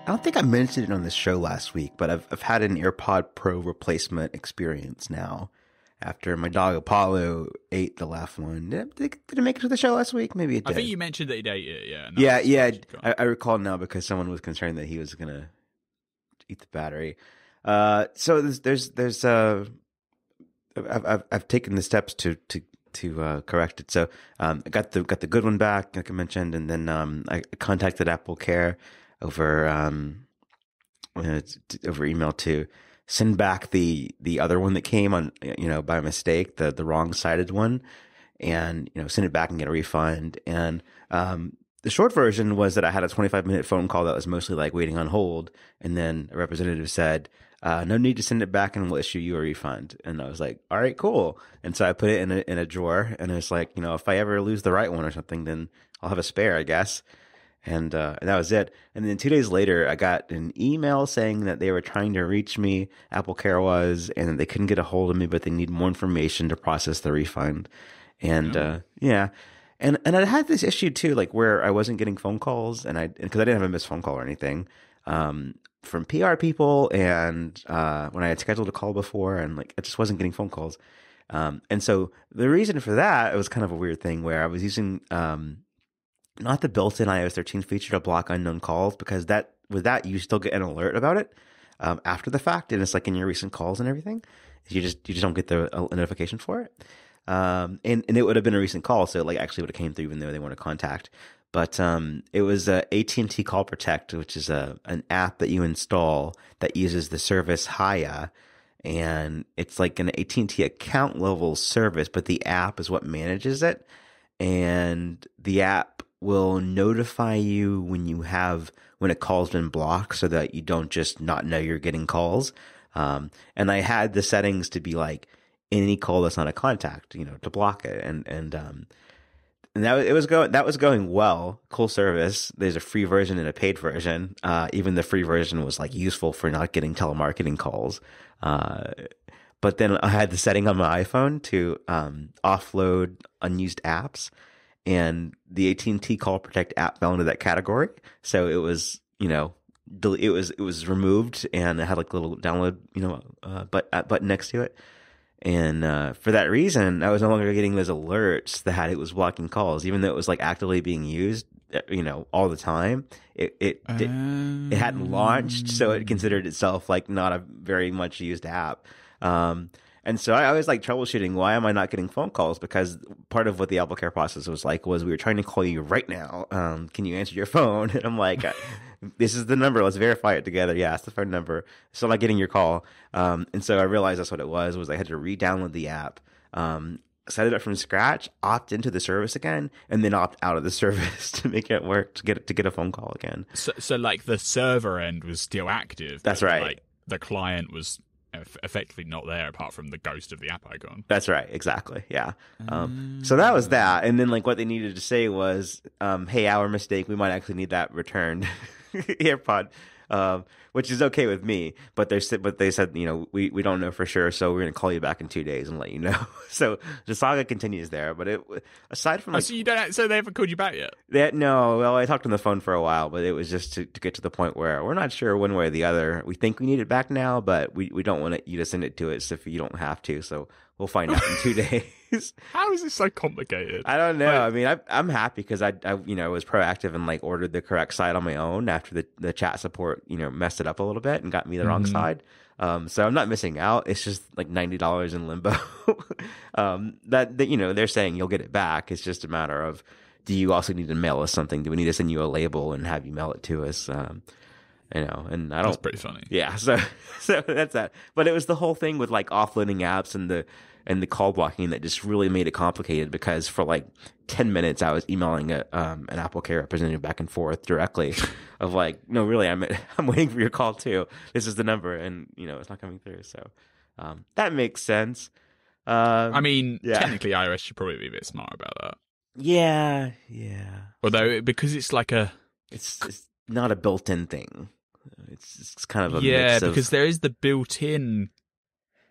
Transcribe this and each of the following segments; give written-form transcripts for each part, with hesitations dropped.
I don't think I mentioned it on this show last week, but I've had an AirPod Pro replacement experience now. After my dog Apollo ate the last one. Did it make it to the show last week? Maybe it did. I think you mentioned that he'd ate it, yeah. No, Yeah. I recall now because someone was concerned that he was going to eat the battery. So there's I've taken the steps to correct it. So I got the good one back, like I mentioned, and then I contacted Apple Care over email to send back the other one that came on, by mistake, the wrong sided one, and, send it back and get a refund. And the short version was that I had a 25-minute phone call that was mostly like waiting on hold. And then a representative said, no need to send it back and we'll issue you a refund. And I was like, all right, cool. And so I put it in a drawer, and it's like, if I ever lose the right one or something, then I'll have a spare, I guess. And that was it. And then 2 days later, I got an email saying that they were trying to reach me, Apple Care was, and that they couldn't get a hold of me, but they need more information to process the refund. And yeah. And I had this issue too, like where I wasn't getting phone calls, because I didn't have a missed phone call or anything, from PR people, and when I had scheduled a call before, and like I just wasn't getting phone calls. And so the reason for that, it was kind of a weird thing where I was using not the built-in iOS 13 feature to block unknown calls, because with that you still get an alert about it after the fact, and it's like in your recent calls and everything. You just don't get the notification for it. And it would have been a recent call, so it like actually would have came through even though they weren't a contact. But it was AT&T Call Protect, which is an app that you install that uses the service Hiya, and it's like an AT&T account level service, but the app is what manages it, and the app will notify you when a call's been blocked, so that you don't just not know you're getting calls. And I had the settings to be like any call that's not a contact, to block it, and that was going well. Cool service. There's a free version and a paid version. Even the free version was like useful for not getting telemarketing calls. But then I had the setting on my iPhone to offload unused apps, and the AT&T Call Protect app fell into that category. So it was, it was removed, and it had like a little download, button next to it. And for that reason, I was no longer getting those alerts that it was blocking calls, even though it was like actively being used, all the time. It hadn't launched, so it considered itself like not a very much used app. And so I was like troubleshooting, why am I not getting phone calls? Because part of what the Apple Care process was like was we were trying to call you right now. Can you answer your phone? And I'm like, this is the number. Let's verify it together. Yeah, it's the phone number. Still not getting your call. And so I realized that's what it was I had to re-download the app, set it up from scratch, opt into the service again, and then opt out of the service to make it work, to get a phone call again. So like the server end was still active. That's right. Like the client was effectively not there apart from the ghost of the app icon. That's right. Exactly. Yeah. So that was that. And then like what they needed to say was, hey, our mistake. We might actually need that returned AirPod, which is okay with me. But they said, we don't know for sure. So we're going to call you back in 2 days and let you know. So the saga continues there. But aside from like, so they haven't called you back yet? No. Well, I talked on the phone for a while, but it was just to get to the point where we're not sure one way or the other. We think we need it back now, but we don't want you to send it to us if you don't have to. So we'll find out in 2 days. How is this so complicated? I don't know. I mean, I'm happy because I was proactive and like ordered the correct side on my own after the chat support messed it up a little bit and got me the wrong side. So I'm not missing out. It's just like $90 in limbo. That they're saying you'll get it back. It's just a matter of, do you also need to mail us something? Do we need to send you a label and have you mail it to us? And I don't. That's pretty funny. Yeah. So that's that. But it was the whole thing with like offloading apps and the call blocking that just really made it complicated, because for like 10 minutes I was emailing an Apple Care representative back and forth directly of like, no, really, I'm waiting for your call too. This is the number, and it's not coming through. So that makes sense. I mean, technically iOS should probably be a bit smart about that. Yeah. Although because it's like it's not a built-in thing. It's kind of a mix of... because there is the built-in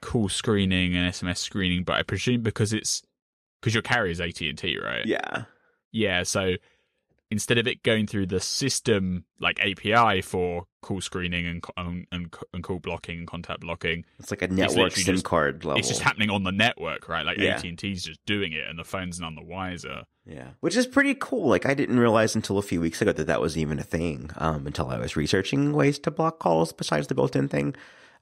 call screening and SMS screening, but I presume because your carrier is AT&T, right? Yeah. Yeah, so instead of it going through the system like API for call screening and call blocking and contact blocking, it's like a network SIM card level. It's just happening on the network, right? Like AT&T's just doing it, and the phone's none the wiser. Yeah, which is pretty cool. Like, I didn't realize until a few weeks ago that was even a thing. Until I was researching ways to block calls besides the built-in thing.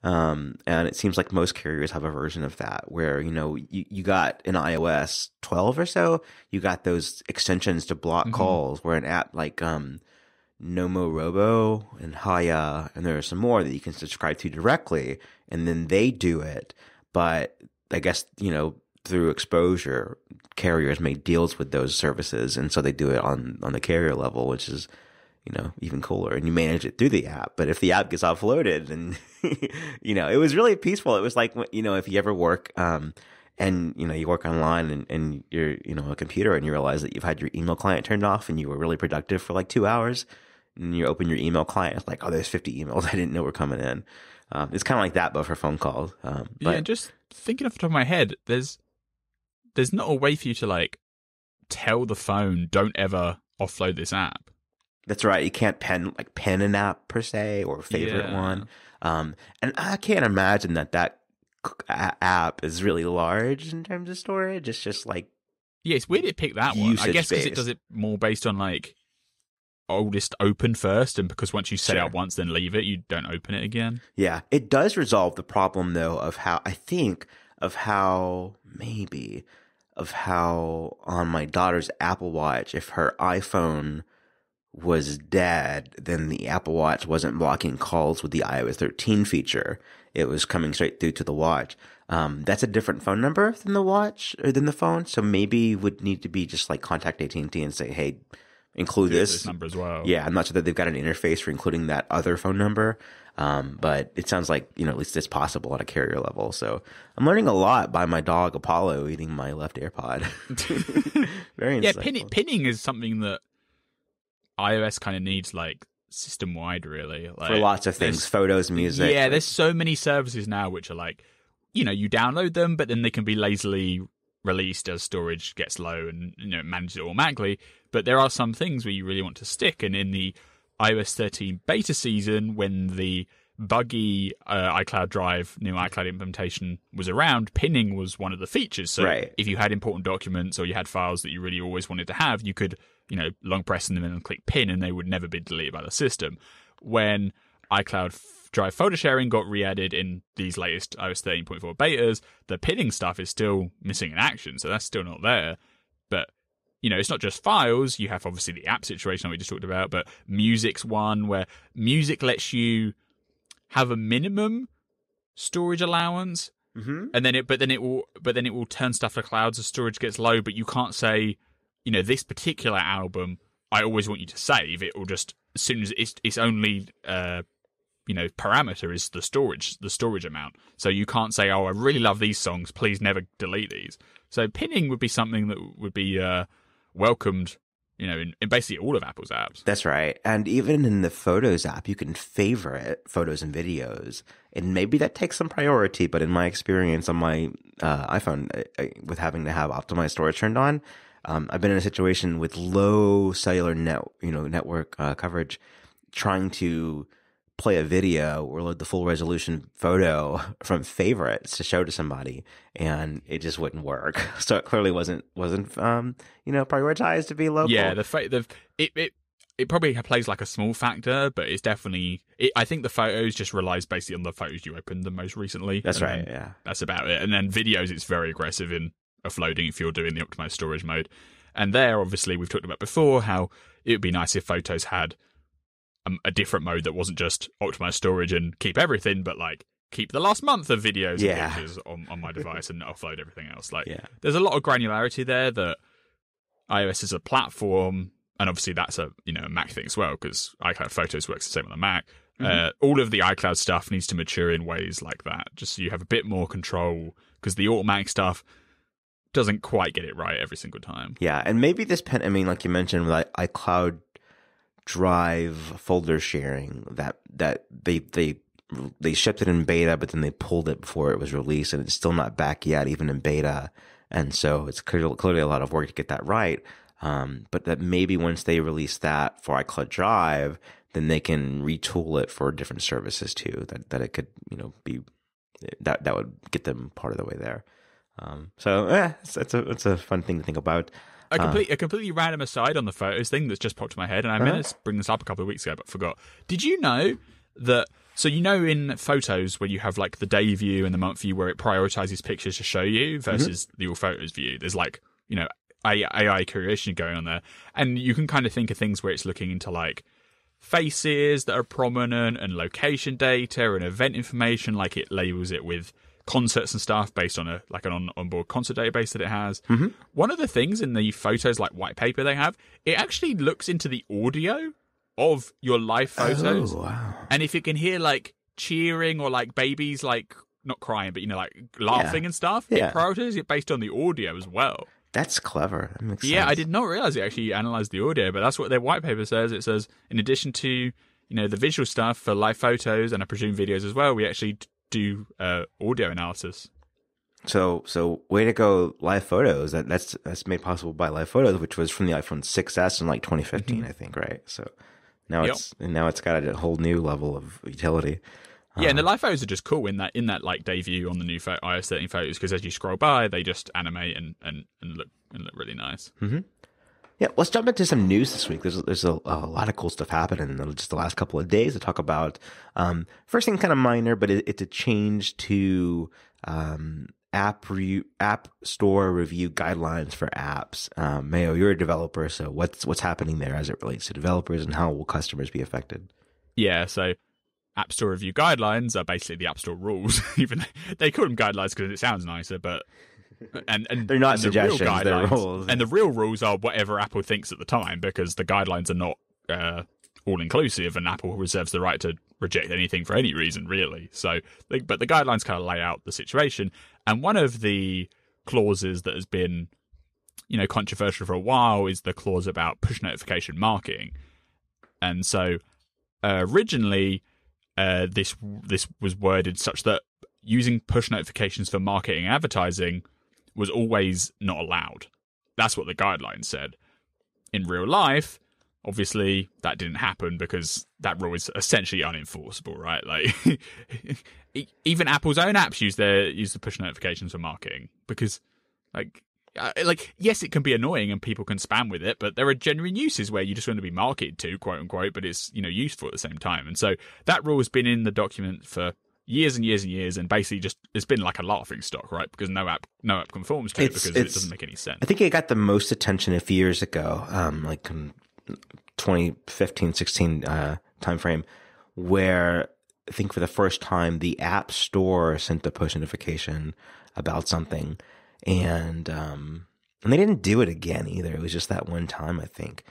And it seems like most carriers have a version of that where, you got in iOS 12 or so, you got those extensions to block calls where an app like Nomo Robo and Haya, and there are some more that you can subscribe to directly, and then they do it. But I guess, through exposure, carriers make deals with those services, and so they do it on the carrier level, which is even cooler, and you manage it through the app. But if the app gets offloaded, then, it was really peaceful. It was like, if you ever work, and, you work online and you're, a computer, and you realize that you've had your email client turned off and you were really productive for like 2 hours, and you open your email client, it's like, oh, there's 50 emails I didn't know were coming in. It's kind of like that, but for phone calls. But just thinking off the top of my head, there's not a way for you to like tell the phone, don't ever offload this app. That's right. You can't pen an app per se or favorite one. And I can't imagine that app is really large in terms of storage. It's just like, yeah, it's weird it picked that one. I guess because it does it more based on like oldest open first, and because once you set it up once, then leave it, you don't open it again. Yeah, it does resolve the problem though of how on my daughter's Apple Watch, if her iPhone was dead, then the Apple Watch wasn't blocking calls with the iOS 13 feature. It was coming straight through to the watch. That's a different phone number than the watch or than the phone. So maybe would need to be just like contact AT&T and say, hey, include this number as well. Yeah, I'm not sure that they've got an interface for including that other phone number. But it sounds like, at least it's possible at a carrier level. So I'm learning a lot by my dog Apollo eating my left AirPod. Very insightful. Yeah, pinning is something that iOS kind of needs like system wide, really. Like, for lots of things, photos, music. Yeah, there's so many services now which are like, you download them, but then they can be lazily released as storage gets low and manage it automatically. But there are some things where you really want to stick, and in the iOS 13 beta season, when the buggy iCloud Drive, new iCloud implementation was around, pinning was one of the features. So if you had important documents or you had files that you really always wanted to have, you could, long press them and click pin, and they would never be deleted by the system. When iCloud Drive photo sharing got re-added in these latest iOS 13.4 betas, the pinning stuff is still missing in action, so that's still not there. But it's not just files. You have obviously the app situation that we just talked about, but music's one where music lets you have a minimum storage allowance, and then it will turn stuff to clouds as storage gets low. But you can't say, this particular album I always want you to save. It will just, as soon as it's only parameter is the storage amount. So you can't say, oh, I really love these songs, please never delete these. So pinning would be something that would be welcomed, in basically all of Apple's apps. That's right. And even in the Photos app, you can favorite photos and videos. And maybe that takes some priority, but in my experience on my iPhone, with having to have optimized storage turned on, I've been in a situation with low cellular network coverage, trying to play a video or load the full resolution photo from favorites to show to somebody, and it just wouldn't work. So it clearly wasn't prioritized to be local. Yeah, it probably plays like a small factor, but it's definitely. I think the photos just relies basically on the photos you opened the most recently. That's right. Yeah, that's about it. And then videos, it's very aggressive in offloading if you're doing the optimized storage mode. And there, obviously, we've talked about before how it would be nice if photos had a different mode that wasn't just optimize storage and keep everything, but like keep the last month of videos and pictures on my device and offload everything else. There's a lot of granularity there that iOS is a platform, and obviously that's a Mac thing as well, because iCloud Photos works the same on the Mac. All of the iCloud stuff needs to mature in ways like that, just so you have a bit more control, because the automatic stuff doesn't quite get it right every single time. Yeah, and maybe this like you mentioned, with iCloud Drive folder sharing, that they shipped it in beta, but then they pulled it before it was released, and it's still not back yet, even in beta. And so it's clearly a lot of work to get that right. But that maybe once they release that for iCloud Drive, then they can retool it for different services too. That it could, be that would get them part of the way there. It's a fun thing to think about. A completely random aside on the photos thing that's just popped to my head, and I meant to bring this up a couple of weeks ago, but forgot. Did you know that? So in photos where you have like the day view and the month view, where it prioritizes pictures to show you versus the all photos view, there's like AI curation going on there, and you can kind of think of things where it's looking into like faces that are prominent and location data and event information, like it labels it with concerts and stuff based on an onboard concert database that it has. One of the things in the photos like white paper they have, it actually looks into the audio of your live photos. Oh, wow. And if it can hear like cheering or like babies like not crying but like laughing and stuff, it prioritizes it based on the audio as well. That's clever. That makes sense. Yeah, I did not realize it actually analyzed the audio, but that's what their white paper says. It says in addition to the visual stuff for live photos and I presume videos as well, we actually do audio analysis. So way to go, live photos. That's made possible by live photos, which was from the iPhone 6s in like 2015, I think, right? So now it's got a whole new level of utility. Yeah, and the live photos are just cool in that like day view on the new iOS 13 photos, because as you scroll by, they just animate and look really nice. Yeah, let's jump into some news this week. There's a lot of cool stuff happening in just the last couple of days to talk about. First thing, kind of minor, but it's a change to app store review guidelines for apps. Mayo, you're a developer, so what's happening there as it relates to developers, and how will customers be affected? Yeah, so App Store review guidelines are basically the App Store rules. Even they call them guidelines because it sounds nicer, but and they're not suggestions, they're rules. And the real rules are whatever Apple thinks at the time, because the guidelines are not all inclusive, and Apple reserves the right to reject anything for any reason, really. So, but the guidelines kind of lay out the situation. And one of the clauses that has been, controversial for a while is the clause about push notification marketing. And so, originally, this was worded such that using push notifications for marketing and advertising was always not allowed. That's what the guidelines said. In real life, obviously, that didn't happen because that rule is essentially unenforceable, right? Like, even Apple's own apps use the push notifications for marketing because, yes, it can be annoying and people can spam with it, but there are genuine uses where you just want to be marketed to, quote unquote, but it's useful at the same time. And so that rule has been in the document for years and years and years, and basically just it's been like a laughing stock, right? Because no app conforms to it because it doesn't make any sense. I think it got the most attention a few years ago, 2015, 16 timeframe, where I think for the first time the App Store sent a push notification about something, and they didn't do it again either. It was just that one time, I think.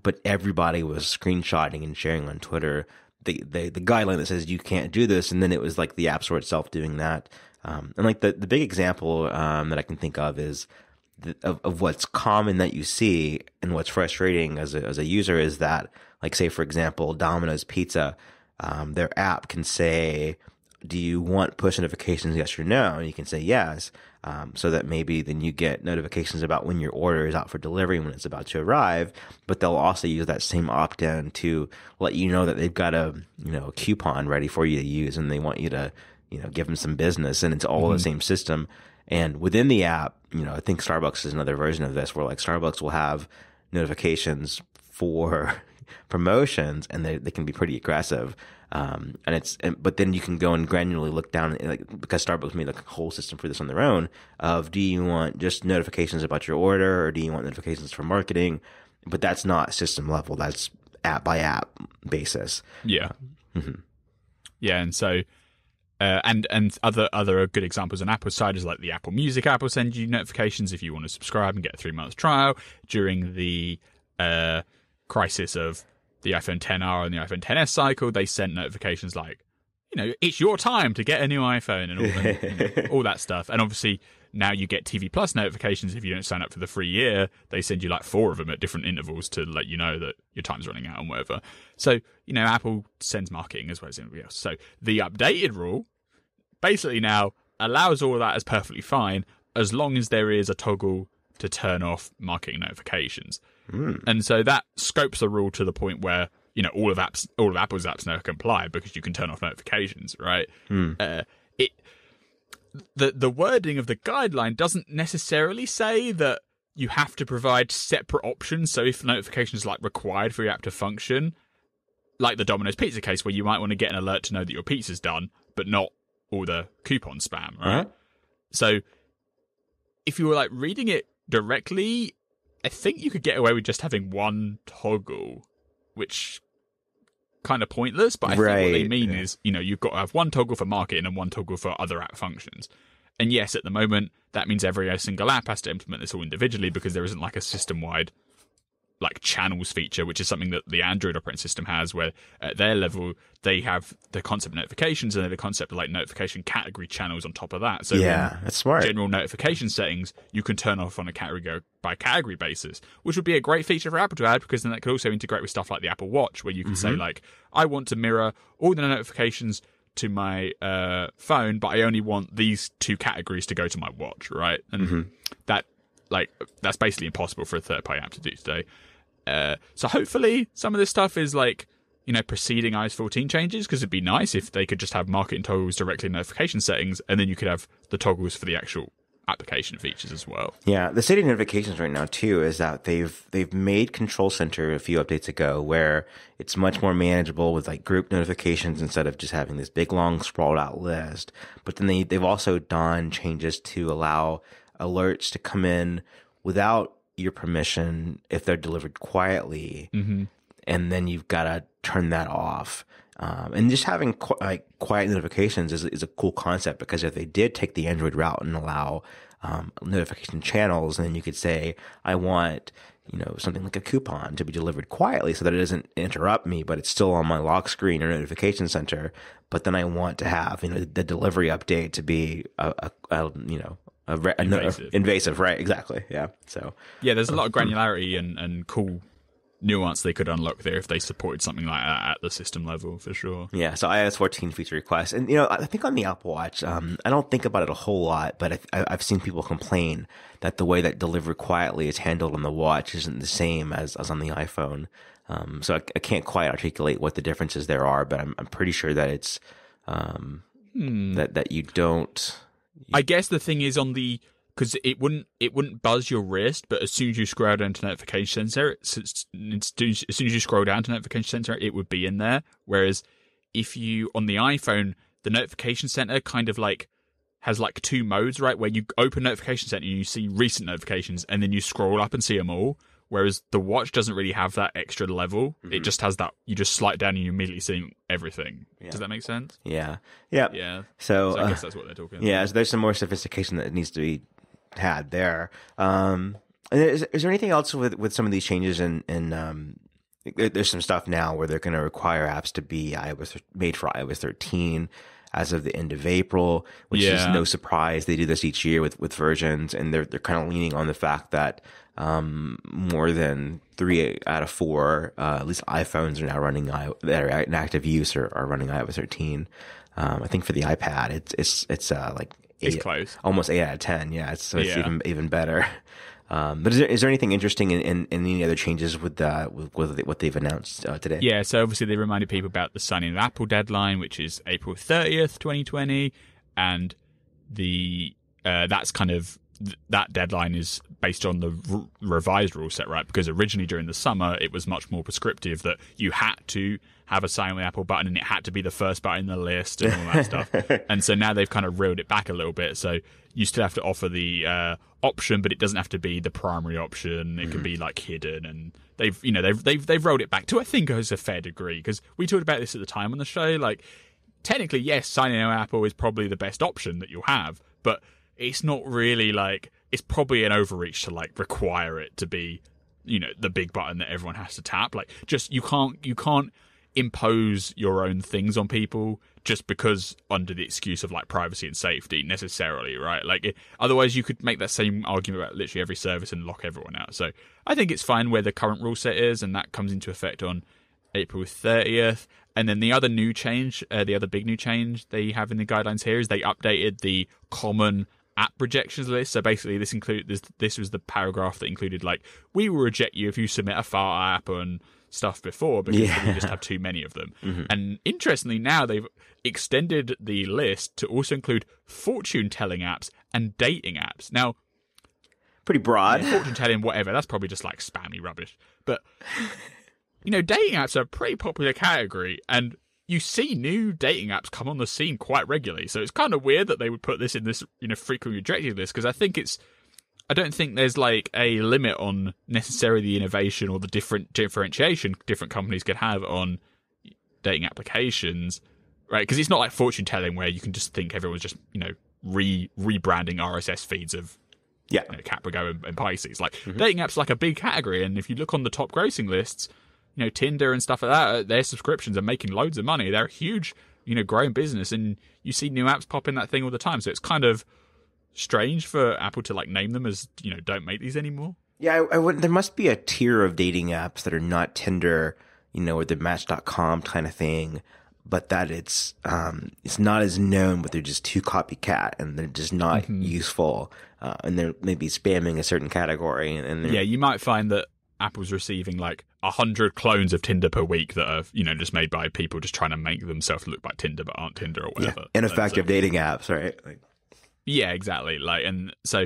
But everybody was screenshotting and sharing on Twitter the guideline that says you can't do this, and then it was like the App Store itself doing that. And like the big example that I can think of is of what's common that you see and what's frustrating as a user is that, like, say for example, Domino's Pizza, their app can say, do you want push notifications, yes or no? And you can say yes, so that maybe then you get notifications about when your order is out for delivery, when it's about to arrive. But they'll also use that same opt-in to let you know that they've got a coupon ready for you to use, and they want you to give them some business, and it's all the same system. And within the app, I think Starbucks is another version of this, where like Starbucks will have notifications for promotions, and they can be pretty aggressive. But then you can go and granularly look down, because Starbucks made a whole system for this on their own, of do you want just notifications about your order, or do you want notifications for marketing? But that's not system level. That's app by app basis. Yeah. Yeah. And so, and other good examples on Apple's side is like the Apple Music app will send you notifications if you want to subscribe and get a 3-month trial. During the crisis of the iPhone XR and the iPhone XS cycle, they sent notifications like, it's your time to get a new iPhone and all that stuff. And obviously now you get TV Plus notifications if you don't sign up for the free year. They send you like 4 of them at different intervals to let you know that your time's running out and whatever. So, Apple sends marketing as well as anybody else. So the updated rule basically now allows all of that as perfectly fine, as long as there is a toggle to turn off marketing notifications. And so that scopes the rule to the point where, all of Apple's apps now comply because you can turn off notifications, right? The wording of the guideline doesn't necessarily say that you have to provide separate options. So if notifications like required for your app to function, like the Domino's pizza case where you might want to get an alert to know that your pizza's done, but not all the coupon spam, right? So if you were like reading it directly, I think you could get away with just having one toggle, which kind of pointless, but I think what they mean is, you've got to have one toggle for marketing and one toggle for other app functions. And yes, at the moment, that means every single app has to implement this all individually because there isn't like a system-wide like channels feature, which is something that the Android operating system has, where at their level they have the concept of notifications and then the concept of like notification category channels on top of that. So that's smart. General notification settings you can turn off on a category by category basis, which would be a great feature for Apple to add, because then that could also integrate with stuff like the Apple Watch, where you can say like, I want to mirror all the notifications to my phone, but I only want these two categories to go to my watch, right? And that's basically impossible for a third-party app to do today. So hopefully some of this stuff is like, preceding iOS 14 changes, because it'd be nice if they could just have marketing toggles directly in notification settings, and then you could have the toggles for the actual application features as well. Yeah, the state of notifications right now too is that they've made Control Center a few updates ago where it's much more manageable with like group notifications instead of just having this big long sprawled out list. But then they've also done changes to allow alerts to come in without your permission if they're delivered quietly, and then you've got to turn that off. And just having quiet notifications is a cool concept, because if they did take the Android route and allow notification channels, then you could say, I want something like a coupon to be delivered quietly so that it doesn't interrupt me, but it's still on my lock screen or notification center. But then I want to have the delivery update to be invasive, right? Exactly. Yeah. So there's a lot of granularity and cool nuance they could unlock there if they supported something like that at the system level, for sure. Yeah. So iOS 14 feature requests, and I think on the Apple Watch, I don't think about it a whole lot, but I've seen people complain that the way that delivery quietly is handled on the watch isn't the same as on the iPhone. So I can't quite articulate what the differences there are, but I'm pretty sure that it's that you don't. I guess the thing is because it wouldn't buzz your wrist, but as soon as you scroll down to notification center, it would be in there. Whereas if you on the iPhone, the notification center kind of like has like two modes, right? Where you open notification center and you see recent notifications, and then you scroll up and see them all. Whereas the watch doesn't really have that extra level. It just has that, you just slide down and you immediately see everything. Yeah. Does that make sense? Yeah. So I guess that's what they're talking about. Yeah, so there's some more sophistication that needs to be had there. Is there anything else with some of these changes? And there's some stuff now where they're going to require apps to be made for iOS 13 as of the end of April, which is no surprise. They do this each year with versions, and they're kind of leaning on the fact that more than 3 out of 4, at least iPhones are now running that are in active use are running iOS 13. I think for the iPad, it's like it's close, almost 8 out of 10. Yeah, it's even better. But is there anything interesting in any other changes with what they've announced today? Yeah, so obviously they reminded people about the signing of Apple deadline, which is April 30th, 2020, and that's kind of that deadline is based on the revised rule set, right? Because originally during the summer, it was much more prescriptive that you had to have a sign with Apple button and it had to be the first button in the list and all that stuff. And so now they've kind of reeled it back a little bit. So you still have to offer the option, but it doesn't have to be the primary option. It can be like hidden, and they've rolled it back to, I think, is a fair degree, because we talked about this at the time on the show. Like, technically, yes, signing in with Apple is probably the best option that you'll have, but it's not really like, it's probably an overreach to like require it to be, the big button that everyone has to tap. Like, just you can't impose your own things on people just because under the excuse of like privacy and safety necessarily, right? Like, otherwise you could make that same argument about literally every service and lock everyone out. So I think it's fine where the current rule set is, and that comes into effect on April 30th. And then the other new change, the other big new change they have in the guidelines here is they updated the common app rejections list. So basically, this was the paragraph that included like, we will reject you if you submit a fart app and stuff before because we just have too many of them. And interestingly, now they've extended the list to also include fortune telling apps and dating apps. Now, pretty broad. Fortune telling, whatever. That's probably just like spammy rubbish. But dating apps are a pretty popular category, and you see new dating apps come on the scene quite regularly. So it's kind of weird that they would put this in this, frequently rejected list, because I don't think there's like a limit on necessarily the innovation or the different differentiation different companies could have on dating applications, right? Because it's not like fortune telling where you can just think everyone's just, rebranding RSS feeds of Caprigo and Pisces. Like dating apps are like a big category, and if you look on the top grossing lists, Tinder and stuff like that, their subscriptions are making loads of money. They're a huge, growing business, and you see new apps pop in that thing all the time. So it's kind of strange for Apple to like name them as, don't make these anymore. Yeah, I would. There must be a tier of dating apps that are not Tinder, or the Match.com kind of thing, but that it's not as known, but they're just too copycat and they're just not useful, and they're maybe spamming a certain category. And you might find that Apple's receiving like 100 clones of Tinder per week that are, just made by people just trying to make themselves look like Tinder but aren't Tinder or whatever. Yeah, ineffective dating apps, right? Yeah, exactly. Like, and so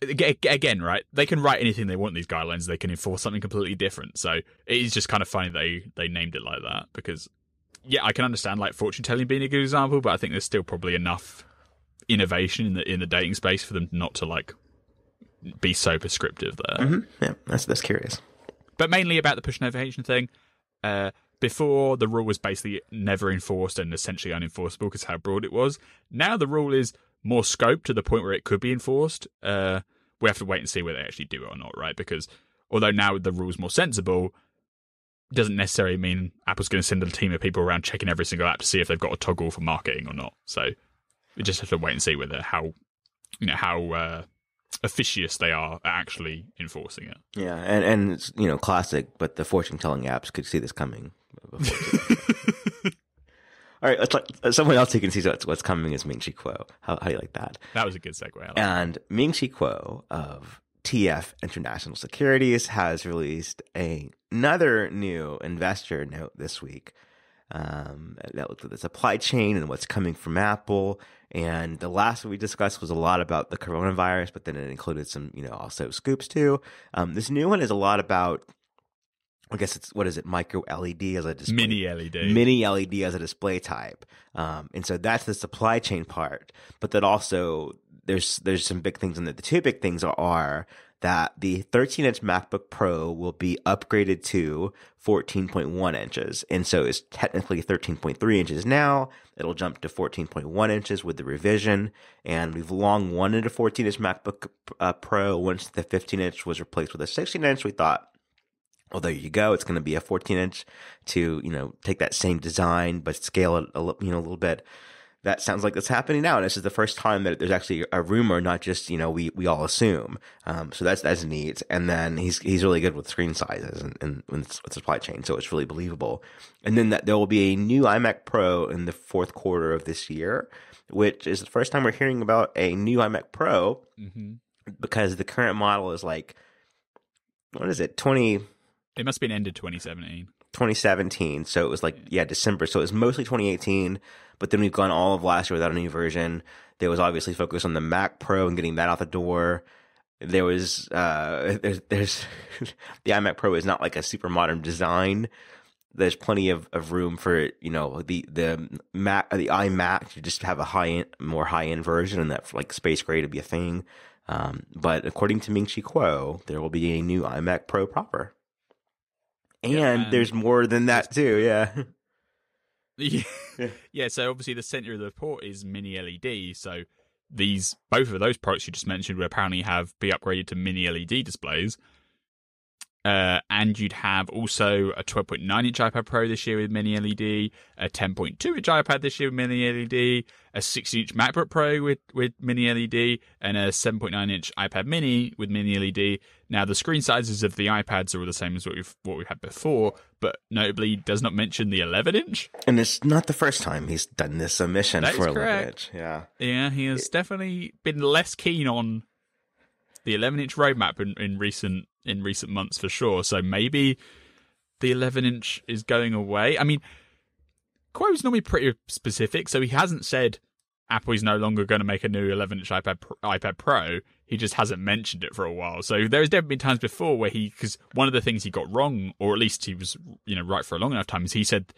again, right? They can write anything they want. These guidelines, they can enforce something completely different. So it is just kind of funny they named it like that, because I can understand like fortune telling being a good example, but I think there's still probably enough innovation in the dating space for them not to like be so prescriptive there. Yeah, that's curious. But mainly about the push notification thing. Before, the rule was basically never enforced and essentially unenforceable because how broad it was. Now the rule is more scope to the point where it could be enforced. We have to wait and see whether they actually do it or not, right? Because although now the rule's more sensible, doesn't necessarily mean Apple's going to send a team of people around checking every single app to see if they've got a toggle for marketing or not. So we just have to wait and see whether how officious they are at actually enforcing it. Yeah, and it's, classic, but the fortune-telling apps could see this coming. All right, someone else who can see what's coming is Ming-Chi Kuo. How do you like that? That was a good segue. And Ming-Chi Kuo of TF International Securities has released another new investor note this week. That looked at the supply chain and what's coming from Apple. And the last we discussed was a lot about the coronavirus, but then it included some, also scoops too. This new one is a lot about, I guess it's, what is it, micro LED as a display. Mini LED as a display type. And so that's the supply chain part. But then also there's some big things in there. The two big things are that the 13-inch MacBook Pro will be upgraded to 14.1 inches. And so it's technically 13.3 inches now. It'll jump to 14.1 inches with the revision. And we've long wanted a 14-inch MacBook Pro. Once the 15-inch was replaced with a 16-inch, we thought, well, there you go. It's going to be a 14-inch to, take that same design, but scale it a little bit. That sounds like it's happening now. And this is the first time that there's actually a rumor, not just, we all assume. So that's neat. And then he's really good with screen sizes and with supply chain. So it's really believable. And then that there will be a new iMac Pro in the fourth quarter of this year, which is the first time we're hearing about a new iMac Pro, because the current model is like, what is it? It must have been ended 2017. 2017. So it was like, December. So it was mostly 2018, but then we've gone all of last year without a new version. There was obviously focus on the Mac Pro and getting that out the door. There was, there's the iMac Pro is not like a super modern design. There's plenty of room for, the Mac, the iMac to just have a more high end version, and that like space gray to be a thing. But according to Ming-Chi Kuo, there will be a new iMac Pro proper. And there's more than that too, Yeah, so obviously the center of the port is mini LED. So both of those products you just mentioned would apparently be upgraded to mini LED displays. And you'd have also a 12.9-inch iPad Pro this year with mini LED, a 10.2-inch iPad this year with mini LED, a 16-inch MacBook Pro with mini LED, and a 7.9-inch iPad mini with mini LED. Now, the screen sizes of the iPads are all the same as what we've had before, but notably does not mention the 11-inch. And it's not the first time he's done this omission for 11-inch. Yeah. Yeah, he has definitely been less keen on the 11-inch roadmap in recent months for sure. So maybe the 11-inch is going away. I mean, Kuo's normally pretty specific, so he hasn't said Apple is no longer going to make a new 11-inch iPad Pro. He just hasn't mentioned it for a while. So there's definitely been times before where because one of the things he got wrong, or at least he was right for a long enough time, is he said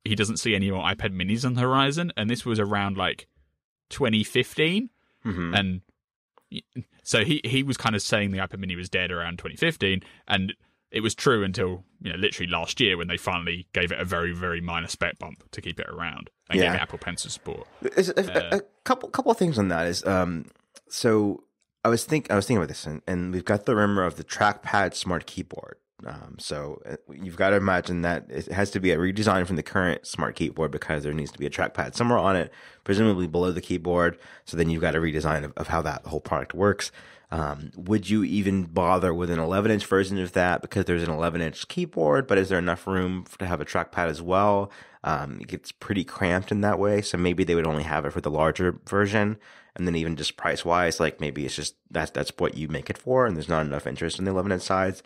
he doesn't see any more iPad minis on the horizon, and this was around like 2015, and so he was kind of saying the iPad mini was dead around 2015, and it was true until literally last year when they finally gave it a very, very minor spec bump to keep it around and gave it Apple Pencil support. A couple of things on that is so I was thinking about this, and we've got the rumor of the trackpad smart keyboard. So you've got to imagine that it has to be a redesign from the current smart keyboard because there needs to be a trackpad somewhere on it, presumably below the keyboard. So then you've got a redesign of how that whole product works. Would you even bother with an 11-inch version of that because there's an 11-inch keyboard, but is there enough room to have a trackpad as well? It gets pretty cramped in that way. So maybe they would only have it for the larger version. And then even just price-wise, like maybe it's just that's what you make it for, and there's not enough interest in the 11-inch sides.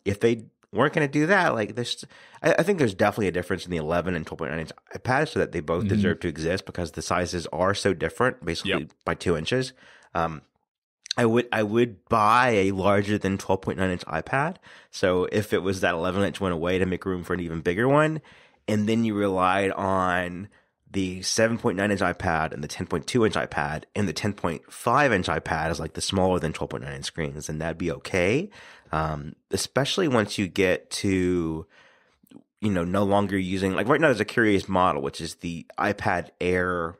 If they weren't going to do that, like this, I think there's definitely a difference in the 11 and 12.9-inch iPads, so that they both deserve to exist because the sizes are so different, basically by 2 inches. I would buy a larger than 12.9-inch iPad. So if it was that 11-inch went away to make room for an even bigger one, and then you relied on the 7.9-inch iPad and the 10.2-inch iPad and the 10.5-inch iPad as like the smaller than 12.9-inch screens, then that'd be okay. Especially once you get to, no longer using, like right now there's a curious model, which is the iPad Air,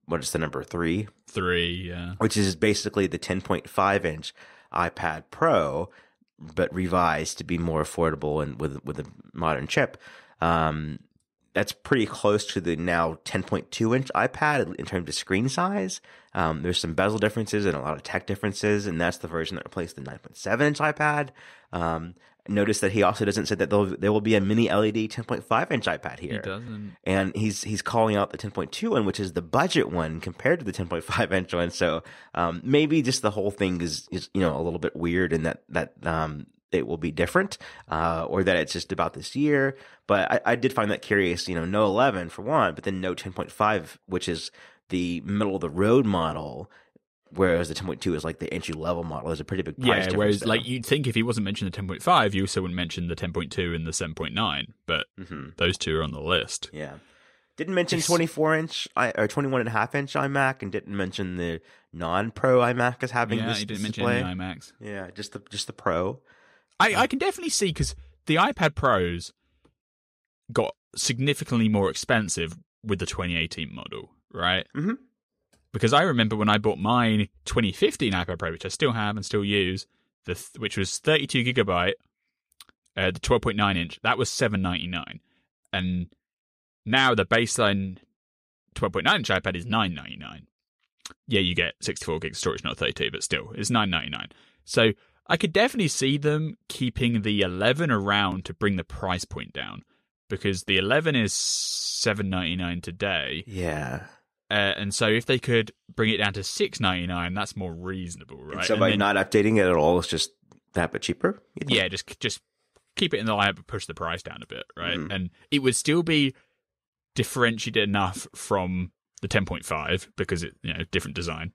what is the number, 3? 3, yeah. Which is basically the 10.5-inch iPad Pro, but revised to be more affordable and with a modern chip. That's pretty close to the now 10.2-inch iPad in terms of screen size. There's some bezel differences and a lot of tech differences, and that's the version that replaced the 9.7-inch iPad. Notice that he also doesn't say that there will be a mini LED 10.5-inch iPad here. He doesn't. And he's calling out the 10.2 one, which is the budget one compared to the 10.5-inch one. So maybe just the whole thing is a little bit weird in that it will be different, or that it's just about this year. But I did find that curious, no 11 for one, but then no 10.5, which is the middle of the road model, whereas the 10.2 is like the entry level model. There's a pretty big price difference. Whereas there. like you'd think if he wasn't mentioning the 10.5, you also wouldn't mention the 10.2 and the 7.9, but those two are on the list. Yeah. Didn't mention 24-inch or 21.5-inch iMac, and didn't mention the non-Pro iMac as having this he didn't display. mention any iMacs. Yeah, just the Pro. I can definitely see, because the iPad Pros got significantly more expensive with the 2018 model, right? Mm-hmm. Because I remember when I bought my 2015 iPad Pro, which I still have and still use, which was 32 gigabyte, the 12.9-inch, that was $799, and now the baseline 12.9-inch iPad is $999. Yeah, you get 64 gigs storage, not 32, but still, it's $999. So I could definitely see them keeping the 11 around to bring the price point down, because the 11 is $799 today. Yeah. And so if they could bring it down to $699, that's more reasonable, right? And so by not updating it at all, it's just that bit cheaper? Yeah, just keep it in the lineup, but push the price down a bit, right? Mm. And it would still be differentiated enough from the 10.5, because it, different design,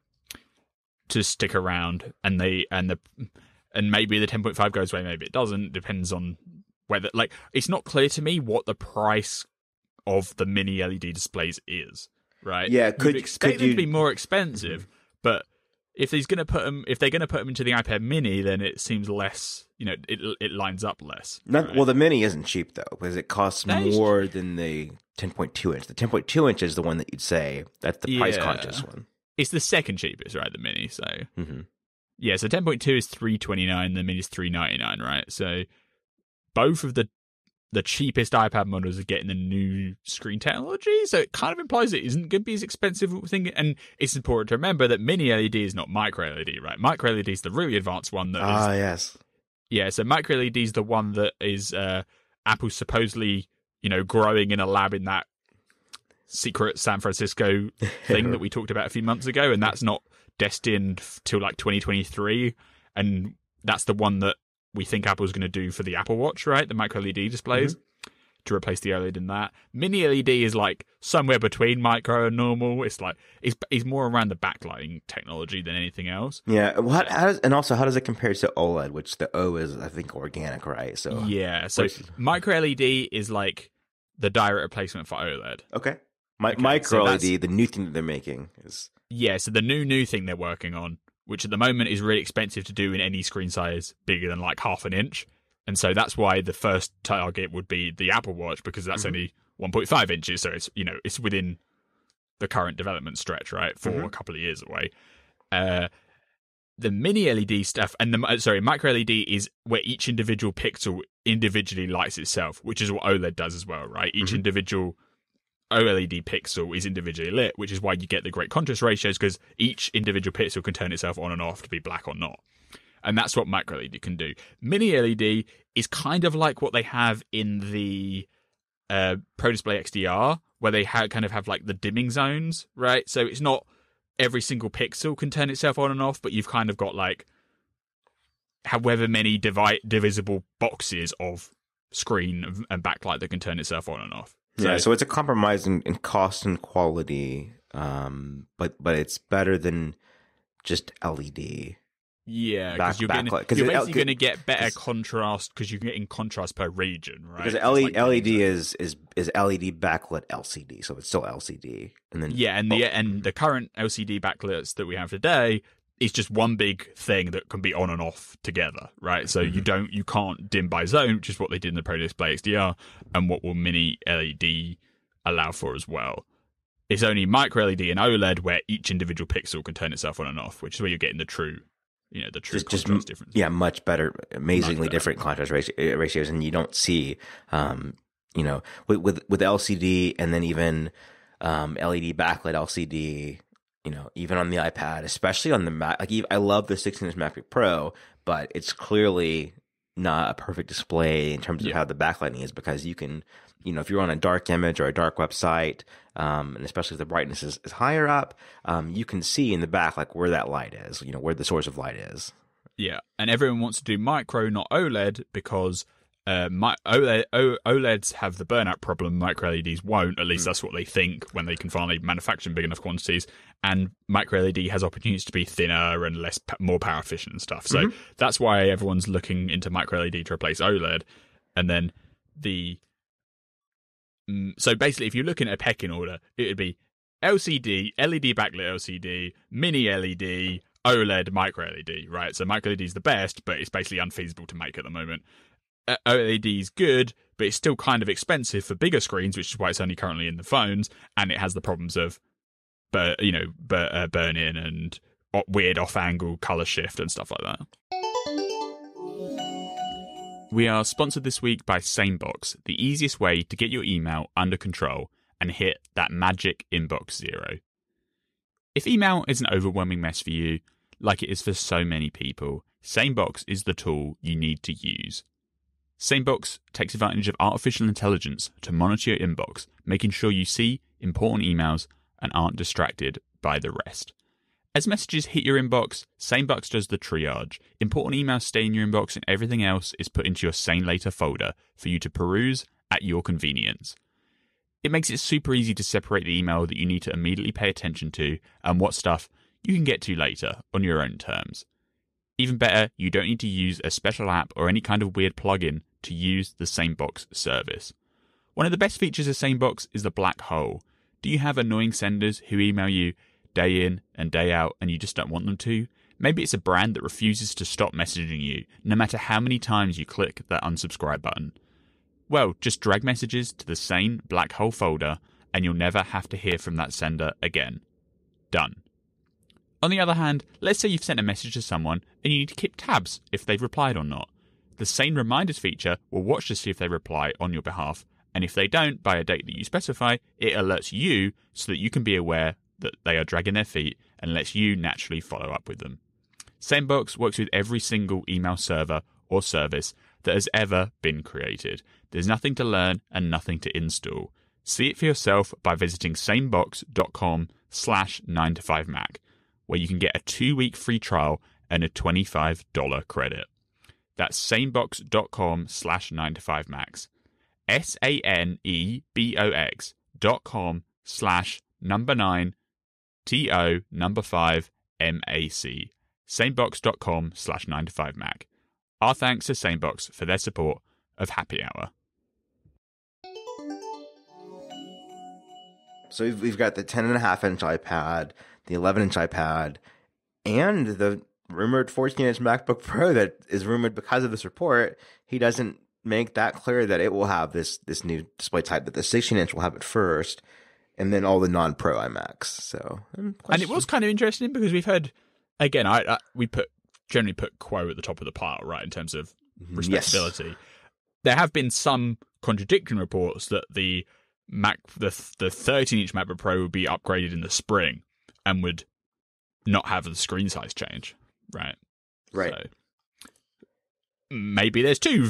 to stick around, and maybe the 10.5 goes away, maybe it doesn't. Depends on whether, like, it's not clear to me what the price of the mini LED displays is, right? Yeah, you'd expect them to be more expensive, but if they're going to put them into the iPad Mini, then it seems less. It lines up less. Right? Well, the Mini isn't cheap though, because it costs more than the 10.2 inch. The 10.2 inch is the one that you'd say that's the price conscious one. It's the second cheapest, right? The Mini, so Yeah, so 10.2 is $329, the Mini is $399, right? So both of the cheapest iPad models are getting the new screen technology, so it kind of implies it isn't going to be as expensive thing. And it's important to remember that Mini LED is not Micro LED, right? Micro LED is the really advanced one. Yes. Yeah, so Micro LED is the one that is Apple supposedly, growing in a lab in that secret San Francisco thing that we talked about a few months ago, and that's not destined till like 2023, and that's the one that we think Apple's going to do for the Apple Watch, right? The micro LED displays to replace the OLED in that. Mini LED is like somewhere between micro and normal. It's like it's more around the backlighting technology than anything else. Yeah. How does it compare to OLED, which the O is, I think, organic, right? So yeah. So micro LED is like the direct replacement for OLED. Okay. Micro LED, the new thing that they're making is. Yeah. So the new thing they're working on, which at the moment is really expensive to do in any screen size bigger than like half an inch. And so that's why the first target would be the Apple Watch, because that's only 1.5 inches. So it's, it's within the current development stretch, right? For a couple of years away. The mini LED stuff and micro LED is where each individual pixel individually lights itself, which is what OLED does as well, right? Each individual OLED pixel is individually lit, which is why you get the great contrast ratios, because each individual pixel can turn itself on and off to be black or not. And that's what micro LED can do. Mini LED is kind of like what they have in the Pro Display XDR, where they kind of have like the dimming zones, right? So it's not every single pixel can turn itself on and off, but you've kind of got like however many divisible boxes of screen and backlight that can turn itself on and off. So it's a compromise in cost and quality, but it's better than just LED. Yeah, because you're basically going to get better contrast because you're getting contrast per region, right? Because LED is LED backlit LCD, so it's still LCD, and then and the current LCD backlights that we have today is just one big thing that can be on and off together, right? So you can't dim by zone, which is what they did in the Pro Display XDR, and what will Mini LED allow for as well. It's only micro LED and OLED where each individual pixel can turn itself on and off, which is where you're getting the true contrast difference. Yeah, much better, amazingly different contrast ratios, and you don't see, with LCD and then even LED backlit LCD. Even on the iPad, especially on the Mac, I love the 16-inch MacBook Pro, but it's clearly not a perfect display in terms of how the backlighting is, because you can, if you're on a dark image or a dark website, and especially if the brightness is higher up, you can see in the back where that light is, where the source of light is. Yeah, and everyone wants to do micro, not OLED, because OLEDs have the burnout problem, micro LEDs won't. At least that's what they think when they can finally manufacture in big enough quantities. And micro LED has opportunities to be thinner and more power efficient and stuff. So that's why everyone's looking into micro LED to replace OLED. And then so basically, if you're looking at a pecking order, it would be LCD, LED backlit LCD, mini LED, OLED, micro LED, right? So micro LED is the best, but it's basically unfeasible to make at the moment. OLED is good, but it's still kind of expensive for bigger screens, which is why it's only currently in the phones, and it has the problems of, burn-in and weird off-angle color shift and stuff like that. We are sponsored this week by SaneBox, the easiest way to get your email under control and hit that magic inbox zero. If email is an overwhelming mess for you, like it is for so many people, SaneBox is the tool you need to use. SaneBox takes advantage of artificial intelligence to monitor your inbox, making sure you see important emails and aren't distracted by the rest. As messages hit your inbox, SaneBox does the triage. Important emails stay in your inbox and everything else is put into your Sane Later folder for you to peruse at your convenience. It makes it super easy to separate the email that you need to immediately pay attention to and what stuff you can get to later on your own terms. Even better, you don't need to use a special app or any kind of weird plugin to use the SaneBox service. One of the best features of SaneBox is the black hole. Do you have annoying senders who email you day in and day out and you just don't want them to? Maybe it's a brand that refuses to stop messaging you, no matter how many times you click that unsubscribe button. Well, just drag messages to the Sane black hole folder and you'll never have to hear from that sender again. Done. On the other hand, let's say you've sent a message to someone and you need to keep tabs if they've replied or not. The same reminders feature will watch to see if they reply on your behalf, and if they don't by a date that you specify, it alerts you so that you can be aware that they are dragging their feet and lets you naturally follow up with them. SameBox works with every single email server or service that has ever been created. There's nothing to learn and nothing to install. See it for yourself by visiting samebox.com/9to5Mac, where you can get a 2-week free trial and a $25 credit. That's samebox.com/9to5Macs. SANEBOX.com/9to5MAC. Samebox.com/9to5Mac. Our thanks to Samebox for their support of Happy Hour. So we've got the 10.5-inch iPad, the 11-inch iPad, and the rumored 14-inch MacBook Pro that is rumored because of this report. He doesn't make that clear that it will have this new display type, that the 16-inch will have it first, and then all the non-Pro iMacs. So, and it was kind of interesting because we've heard, again, we generally put Kuo at the top of the pile, right, in terms of respectability. Yes. There have been some contradicting reports that the 13-inch MacBook Pro would be upgraded in the spring and would not have the screen size change, right? Right. So maybe there's two,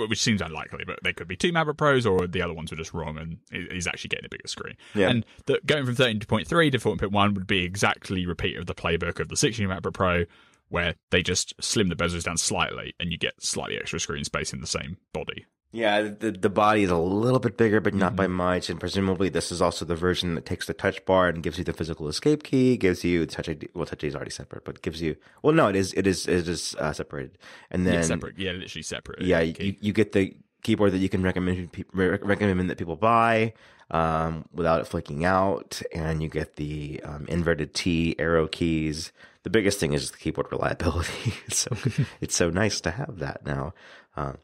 which seems unlikely, but there could be two MacBook Pros, or the other ones were just wrong and he's actually getting a bigger screen. Yeah. And going from 13.3 to 14.1 would be exactly repeat of the playbook of the 16 MacBook Pro, where they just slim the bezels down slightly and you get slightly extra screen space in the same body. Yeah, the body is a little bit bigger, but not by much. And presumably this is also the version that takes the touch bar and gives you the physical escape key, gives you Touch ID. Well, Touch ID is already separate, but gives you, well, no, it is separated. And then, separate. Yeah, literally separate. Yeah, you get the keyboard that you can recommend that people buy without it flicking out. And you get the inverted T arrow keys. The biggest thing is just the keyboard reliability. It's so nice to have that now.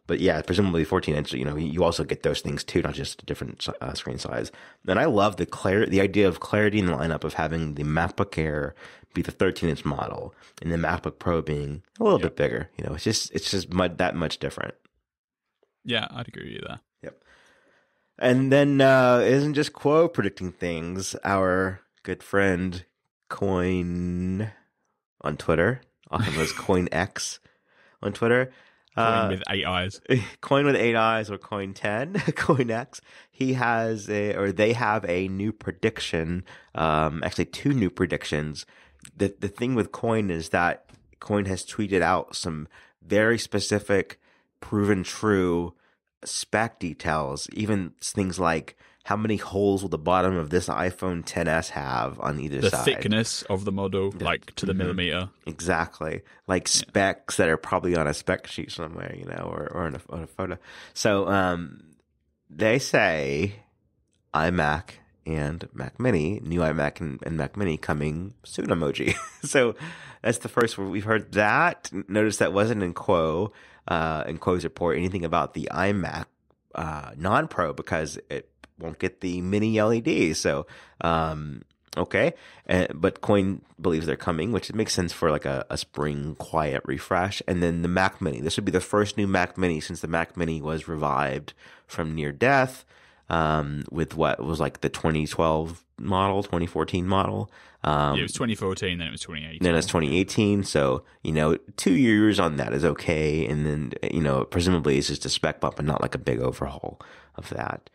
But yeah, presumably 14-inch, you also get those things too, not just a different screen size. And I love the idea of clarity in the lineup of having the MacBook Air be the 13-inch model and the MacBook Pro being a little bit bigger. It's just that much different. Yeah, I'd agree with you there. Yep. And then it isn't just Kuo predicting things. Our good friend Coin on Twitter, often known as CoinX on Twitter. Coin with 8 eyes. Coin with 8 eyes, or Coin 10, CoinX. They have a new prediction, actually 2 new predictions. The thing with Coin is that Coin has tweeted out some very specific, proven true spec details, even things like how many holes will the bottom of this iPhone XS have on either side? The thickness of the model, like to the millimeter. Exactly. Like specs that are probably on a spec sheet somewhere, or on a photo. So they say iMac and Mac Mini, new iMac and Mac Mini coming soon emoji. So that's the first where we've heard that. Notice that wasn't in Kuo's report anything about the iMac non-Pro because it won't get the mini LED. So, okay. But Coin believes they're coming, which makes sense for like a spring quiet refresh. And then the Mac Mini. This would be the first new Mac Mini since the Mac Mini was revived from near death with what was like the 2012 model, 2014 model. It was 2014, then it was 2018. Then it's 2018. So, 2 years on that is okay. And then, presumably it's just a spec bump and not like a big overhaul of that.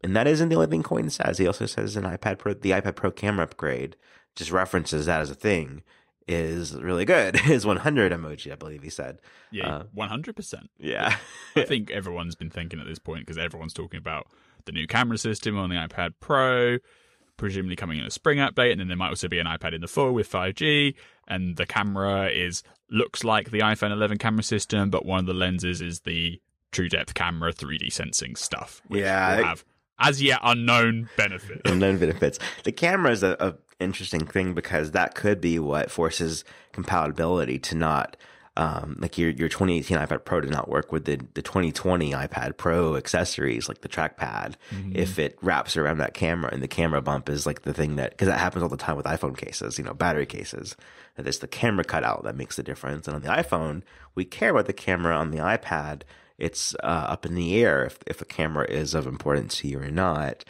And that isn't the only thing Coin says. He also says the iPad Pro camera upgrade, just references that as a thing, is really good. Is 100 emoji, I believe he said. Yeah, 100%. Yeah. I think everyone's been thinking at this point because everyone's talking about the new camera system on the iPad Pro, presumably coming in a spring update, and then there might also be an iPad in the fall with 5G, and the camera looks like the iPhone 11 camera system, but one of the lenses is the true depth camera 3D sensing stuff, which will have as yet unknown benefits. The camera is a interesting thing because that could be what forces compatibility to not like your 2018 iPad Pro did not work with the 2020 iPad Pro accessories, like the trackpad, if it wraps around that camera, and the camera bump is like the thing that, because that happens all the time with iPhone cases, battery cases, that it's the camera cutout that makes the difference. And on the iPhone, we care about the camera. On the iPad, it's up in the air if the camera is of importance to you or not.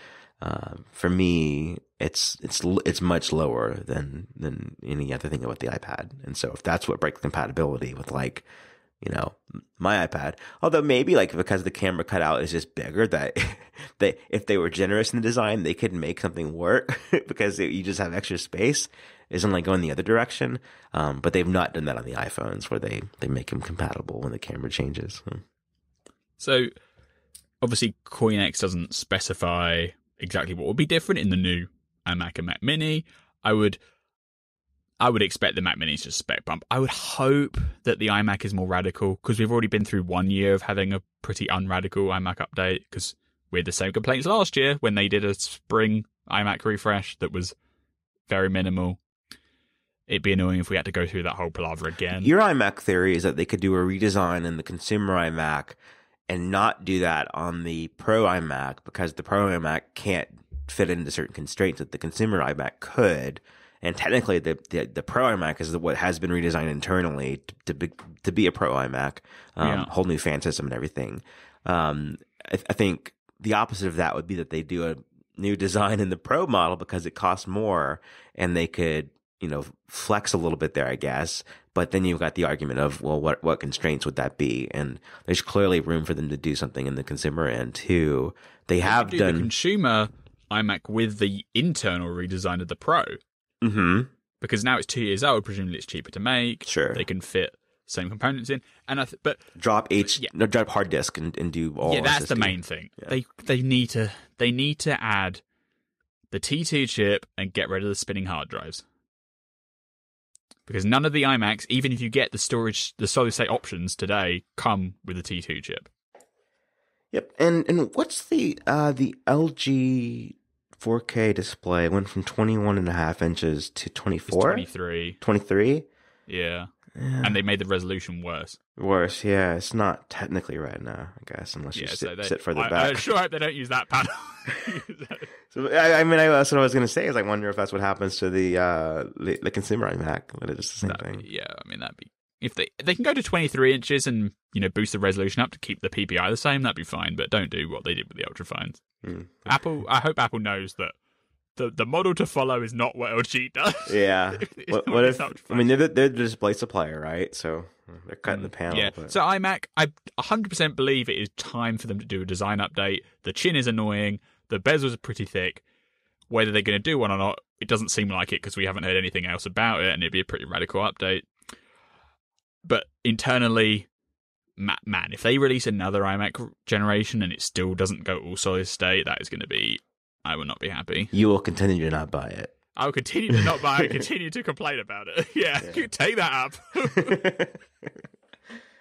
For me, it's much lower than any other thing about the iPad. And so if that's what breaks compatibility with, like, my iPad, although maybe like because the camera cutout is just bigger, that if they were generous in the design, they could make something work because you just have extra space. Isn't like going the other direction. But they've not done that on the iPhones, where they make them compatible when the camera changes. So obviously CoinX doesn't specify exactly what will be different in the new iMac and Mac Mini. I would expect the Mac Mini to spec bump. I would hope that the iMac is more radical, because we've already been through 1 year of having a pretty unradical iMac update, because we had the same complaints last year when they did a spring iMac refresh that was very minimal. It'd be annoying if we had to go through that whole palaver again. Your iMac theory is that they could do a redesign in the consumer iMac and not do that on the Pro iMac, because the Pro iMac can't fit into certain constraints that the consumer iMac could. And technically, the Pro iMac is what has been redesigned internally to be a Pro iMac, whole new fan system and everything. I think the opposite of that would be that they do a new design in the Pro model because it costs more, and they could flex a little bit there, I guess. But then you've got the argument of, well, what constraints would that be? And there's clearly room for them to do something in the consumer end too. They have done the consumer iMac with the internal redesign of the Pro. Mm-hmm. Because now it's 2 years old, presumably it's cheaper to make. Sure. They can fit same components in. And but drop drop hard disk and do all. Yeah, that's SSD. the main thing. Yeah. They need to add the T2 chip and get rid of the spinning hard drives. Because none of the iMacs, even if you get the solid state options today, come with the T2 chip. Yep. And what's the LG 4K display? It went from 21.5 inches to 24? 23. 23? Yeah. And they made the resolution worse. Worse, yeah. It's not technically right now, I guess, unless you sit further back. I sure hope they don't use that panel. So, that's what I was going to say. Is I wonder if that's what happens to the consumer iMac. That it's the same thing. Yeah, I mean, that'd be, if they can go to 23 inches and boost the resolution up to keep the PPI the same, that'd be fine. But don't do what they did with the ultrafines. Apple, I hope Apple knows that the model to follow is not what LG does. Yeah. What if? I mean, they're the display supplier, right? So they're cutting the panel. Yeah. But. So iMac, I 100% believe it is time for them to do a design update. The chin is annoying. The bezels are pretty thick. Whether they're going to do one or not, it doesn't seem like it, because we haven't heard anything else about it, and it'd be a pretty radical update. But internally, man, if they release another iMac generation and it still doesn't go all solid state, that is going to be, I will not be happy. You will continue to not buy it. I will continue to not buy it, continue to complain about it. Yeah. Take that up.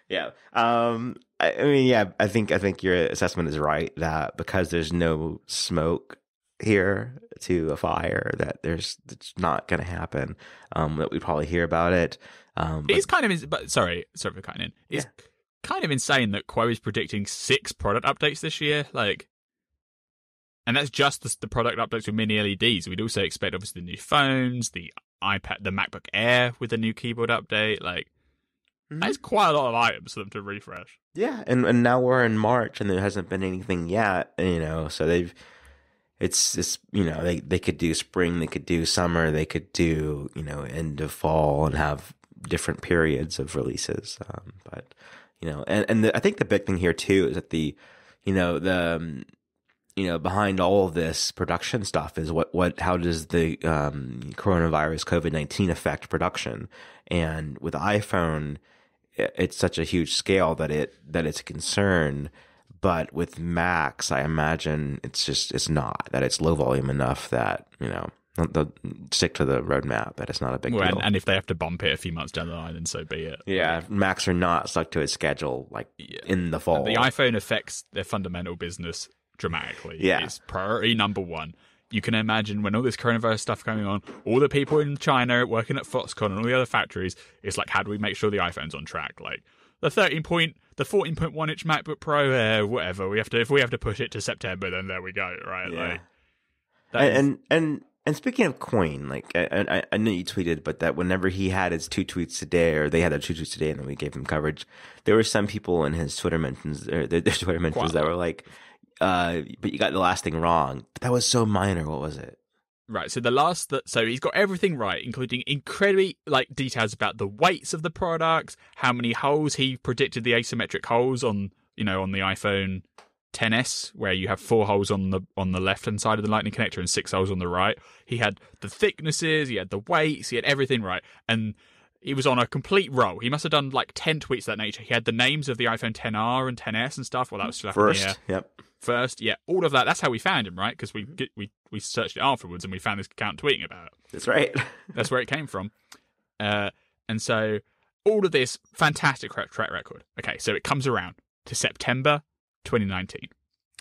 Yeah. I think your assessment is right, that because there's no smoke here to a fire, that it's not going to happen. That we probably hear about it. It's kind of, but sorry for cutting in. It's kind of insane that Kuo is predicting 6 product updates this year. And that's just the product updates with mini LEDs. We'd also expect, obviously, the new phones, the iPad, the MacBook Air with the new keyboard update. That's quite a lot of items for them to refresh. Yeah, and now we're in March and there hasn't been anything yet. So they could do spring, they could do summer, they could do end of fall, and have different periods of releases. I think the big thing here too is that behind all of this production stuff is how does the coronavirus COVID-19 affect production? And with iPhone, it's such a huge scale that it's a concern. But with Macs, I imagine it's not, that it's low volume enough that they'll stick to the roadmap, that it's not a big deal. And if they have to bump it a few months down the line, then so be it. Yeah, Macs are not stuck to its schedule in the fall. The iPhone affects their fundamental business dramatically. Yeah. It's priority number one. you can imagine when all this coronavirus stuff going on, all the people in China working at Foxconn and all the other factories, it's like, how do we make sure the iPhone's on track? Like the 14.1 inch MacBook Pro, whatever. If we have to push it to September, then there we go, right? Yeah. Like, and speaking of Coin, like I know you tweeted, but that whenever he had his 2 tweets today, or they had their 2 tweets today, and then we gave him coverage, there were some people in his Twitter mentions, or their Twitter mentions, that were like, but you got the last thing wrong. But that was so minor. What was it? Right, so so he's got everything right, including incredibly details about the weights of the products, how many holes he predicted the asymmetric holes on the iPhone XS, where you have 4 holes on the left hand side of the lightning connector and 6 holes on the right. He had the thicknesses, he had the weights, he had everything right, and he was on a complete roll. He must have done like 10 tweets of that nature. He had the names of the iPhone XR and XS and stuff. Well, that was stuff First, yeah, all of that. That's how we found him, right? Because we searched it afterwards and we found this account tweeting about it. That's right. That's where it came from. And so all of this fantastic track record. Okay, so it comes around to September 2019,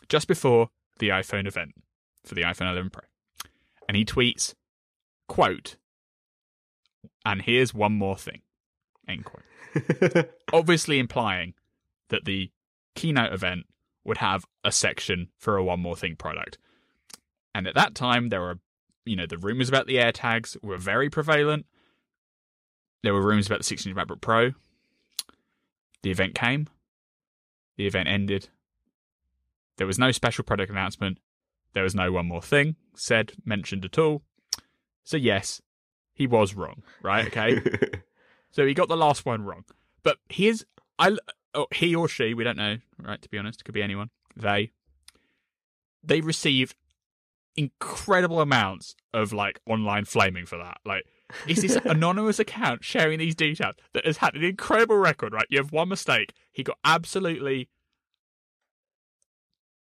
just before the iPhone event for the iPhone 11 Pro. And he tweets, quote, "And here's one more thing," end quote. Obviously implying that the keynote event would have a section for a one more thing product. And at that time, there were, the rumors about the AirTags were very prevalent. There were rumors about the 16-inch MacBook Pro. The event came. The event ended. There was no special product announcement. There was no one more thing mentioned at all. So yes, he was wrong, right? Okay. So he got the last one wrong. But he or she, we don't know, right? To be honest, it could be anyone. They received incredible amounts of online flaming for that. It's this anonymous account sharing these details that has had an incredible record, right? You have one mistake. He got absolutely.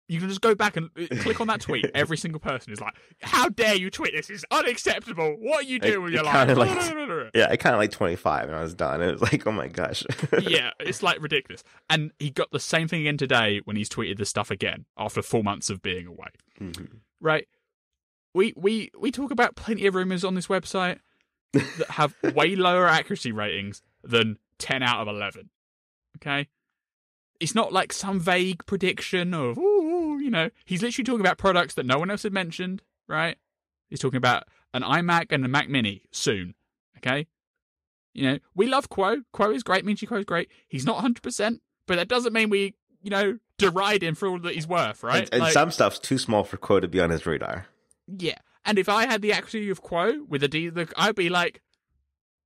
You can just go back and click on that tweet. Every single person is like, "How dare you tweet this? It's unacceptable. What are you doing with your life?" I kind of 25 and I was done. It was like, oh my gosh. Yeah, it's ridiculous. And he got the same thing again today when he's tweeted this stuff again after 4 months of being away. Mm-hmm. Right? We talk about plenty of rumors on this website that have way lower accuracy ratings than 10 out of 11. Okay? It's not like some vague prediction of, he's literally talking about products that no one else had mentioned, right? He's talking about an iMac and a Mac Mini soon, okay? We love Kuo. Kuo is great. Ming-Chi Kuo is great. He's not 100%, but that doesn't mean we, deride him for all that he's worth, right? And some stuff's too small for Kuo to be on his radar. Yeah. And if I had the accuracy of Kuo with I'd be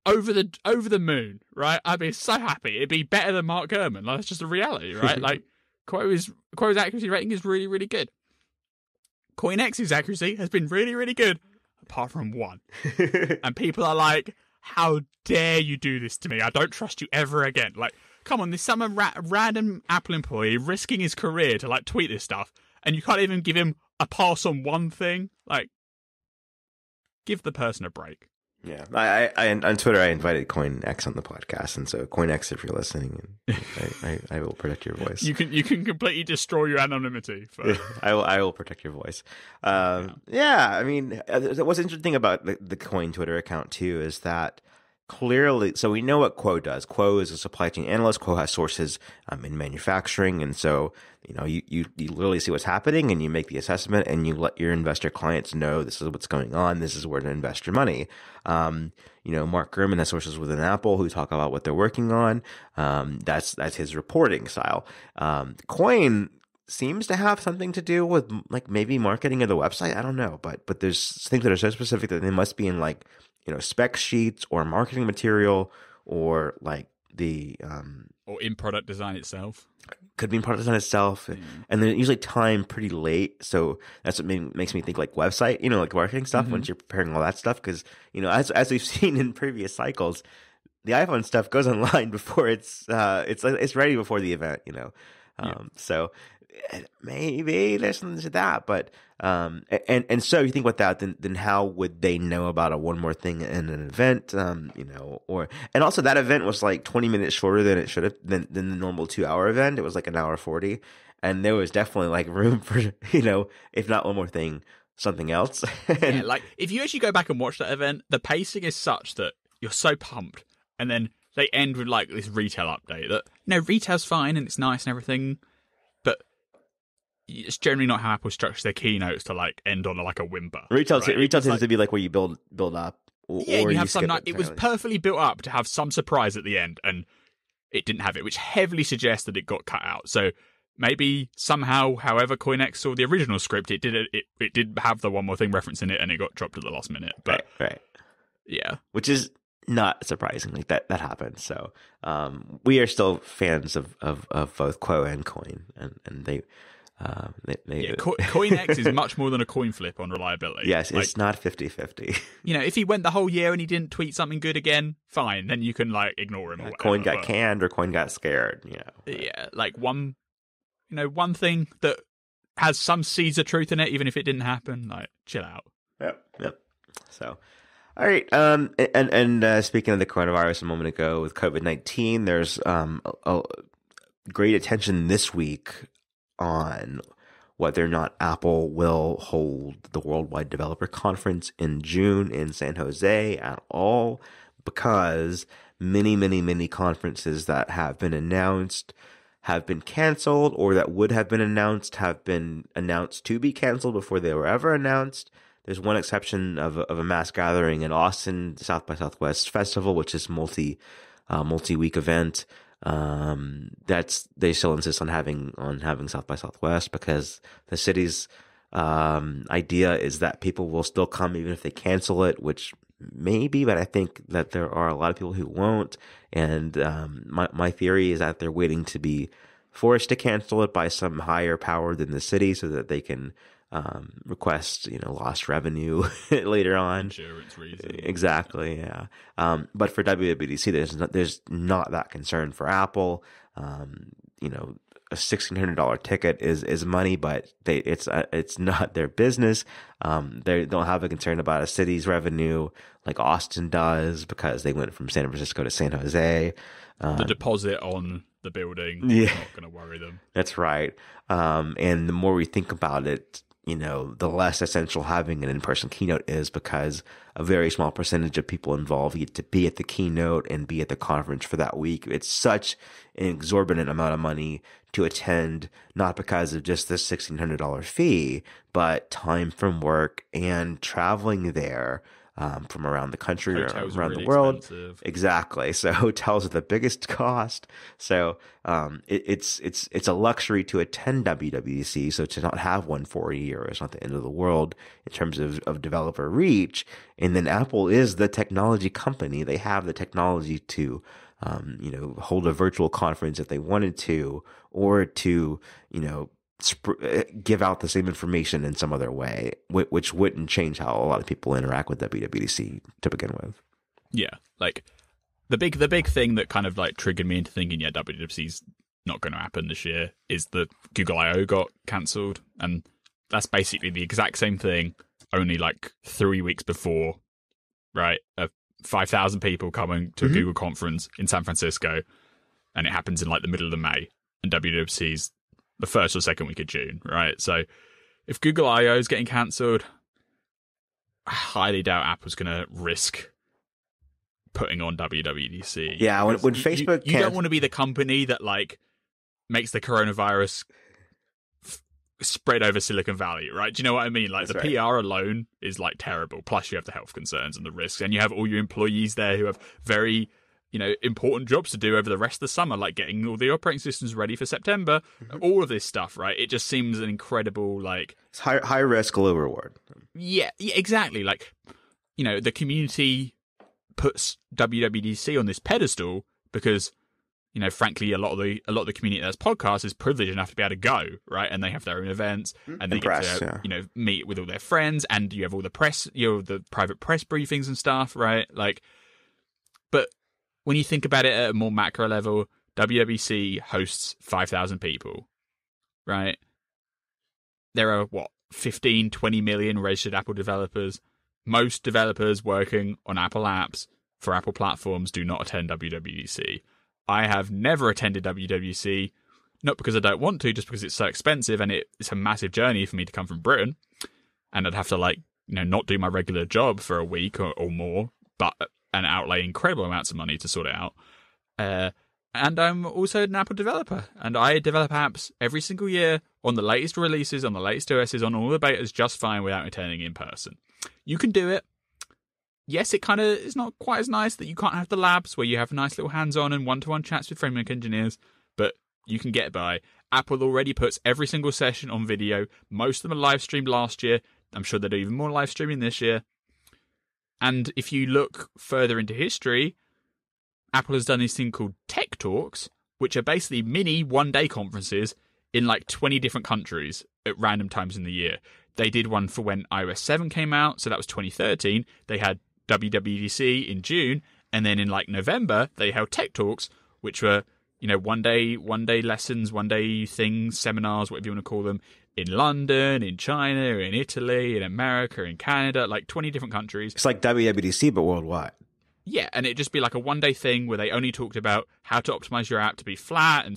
over the moon, right? I'd be so happy. It'd be better than Mark Gurman. That's just a reality, right? Kuo's accuracy rating is really, really good. CoinX's accuracy has been really, really good, apart from one. And people are like, "How dare you do this to me? I don't trust you ever again." Come on, there's some random Apple employee risking his career to tweet this stuff, and you can't even give him a pass on one thing. Give the person a break. Yeah, I on Twitter I invited CoinX on the podcast, and so CoinX, if you're listening, I will protect your voice. You can completely destroy your anonymity. I will protect your voice. Yeah, I mean, what's interesting about the Coin Twitter account too is that clearly, so we know what Kuo does. Kuo is a supply chain analyst. Kuo has sources in manufacturing, and so you literally see what's happening, and you make the assessment, and you let your investor clients know this is what's going on. This is where to invest your money. Mark Gurman has sources within Apple who talk about what they're working on. That's his reporting style. Coin seems to have something to do with maybe marketing of the website. I don't know, but there's things that are so specific that they must be in spec sheets or marketing material or the or in product design itself. Could be in product design itself, and then usually timed pretty late. So that's what makes me think website, marketing stuff. Once you're preparing all that stuff, because as we've seen in previous cycles, the iPhone stuff goes online before it's ready before the event. So maybe there's something to that, but and so you think about that, then how would they know about a one more thing in an event? And also that event was 20 minutes shorter than it should have than the normal 2-hour event. It was an hour 40, and there was definitely room for if not one more thing, something else. Yeah, like if you actually go back and watch that event, the pacing is such that you're so pumped, and then they end with like this retail update that retail's fine and it's nice and everything, but it's generally not how Apple structures their keynotes to like end on like a whimper. Retail right? tends to be like where you build up. Yeah, or you have some. skip It was perfectly built up to have some surprise at the end, and it didn't have it, which heavily suggests that it got cut out. So maybe somehow, however, CoinX saw the original script, it did have the one more thing reference in it, and it got dropped at the last minute. But right. Yeah, which is not surprising. Like that happens. So we are still fans of both Kuo and Coin, and they CoinX is much more than a coin flip on reliability. Yes, it's not 50-50. If he went the whole year and he didn't tweet something good again, fine. Then you can like ignore him. Or whatever, Coin got canned or Coin got scared. Yeah, like one thing that has some seeds of truth in it, even if it didn't happen. Like, chill out. Yep. So, all right. And speaking of the coronavirus a moment ago with COVID-19, there's a great attention this week on whether or not Apple will hold the Worldwide Developer Conference in June in San Jose at all, because many conferences that have been announced have been canceled, or that would have been announced have been announced to be canceled before they were ever announced. There's one exception of a mass gathering in Austin, South by Southwest Festival, which is multi-week event. They still insist on having South by Southwest because the city's idea is that people will still come even if they cancel it, which maybe, but I think that there are a lot of people who won't. And my theory is that they're waiting to be forced to cancel it by some higher power than the city so that they can request, lost revenue later on. Insurance reasons. Exactly, yeah. But for WWDC, there's not that concern for Apple. A $1,600 ticket is money, but it's not their business. They don't have a concern about a city's revenue like Austin does because they went from San Francisco to San Jose. The deposit on the building is not going to worry them. That's right. And the more we think about it, the less essential having an in-person keynote is, because a very small percentage of people involved get to be at the keynote and be at the conference for that week. It's such an exorbitant amount of money to attend, not because of just this $1,600 fee, but time from work and traveling there from around the country or around really the world. Expensive. Exactly. So hotels are the biggest cost. So it's a luxury to attend WWDC. So to not have one for a year is not the end of the world in terms of developer reach. And then Apple is the technology company. They have the technology to hold a virtual conference if they wanted to, or to give out the same information in some other way, which wouldn't change how a lot of people interact with WWDC to begin with. Yeah, like the big thing that kind of like triggered me into thinking, WWDC's not going to happen this year is that Google I/O got cancelled, and that's basically the exact same thing, only like 3 weeks before, right? 5,000 people coming to a Google conference in San Francisco, and it happens in like the middle of May, and WWDC's the first or second week of June, right? So if Google I/O is getting cancelled, I highly doubt Apple's going to risk putting on WWDC. Yeah, when Facebook you don't want to be the company that like makes the coronavirus spread over Silicon Valley, right? Do you know what I mean? Like That's the right. PR alone is like terrible. Plus you have the health concerns and the risks, and you have all your employees there who have very important jobs to do over the rest of the summer, like getting all the operating systems ready for September, all of this stuff, right? It just seems an incredible, like... It's high risk, low reward. Yeah, exactly. Like, the community puts WWDC on this pedestal because, frankly, a lot of the community that's podcast is privileged enough to be able to go, right? And they have their own events, and they get to, meet with all their friends, and you have all the press, the private press briefings and stuff, right? Like, but when you think about it at a more macro level, WWDC hosts 5,000 people, right? There are, 15, 20 million registered Apple developers. Most developers working on Apple apps for Apple platforms do not attend WWDC. I have never attended WWDC, not because I don't want to, just because it's so expensive and it's a massive journey for me to come from Britain. and I'd have to like, not do my regular job for a week or more, and outlay incredible amounts of money to sort it out. And I'm also an Apple developer, and I develop apps every single year on the latest releases, on the latest OSs, on all the betas just fine without attending in person. You can do it. Yes, it kind of is not quite as nice that you can't have the labs where you have nice little hands-on and one-to-one chats with framework engineers, but you can get by. Apple already puts every single session on video. Most of them are live streamed last year. I'm sure they'll do even more live streaming this year. And if you look further into history, Apple has done this thing called Tech Talks, which are basically mini one-day conferences in like 20 different countries at random times in the year. They did one for when iOS 7 came out, so that was 2013. They had WWDC in June, and then in like November, they held Tech Talks, which were, one day lessons, one day things, seminars, whatever you want to call them, in London, in China, in Italy, in America, in Canada, like 20 different countries. It's like WWDC, but worldwide. Yeah, and it'd just be like a one-day thing where they only talked about how to optimize your app to be flat and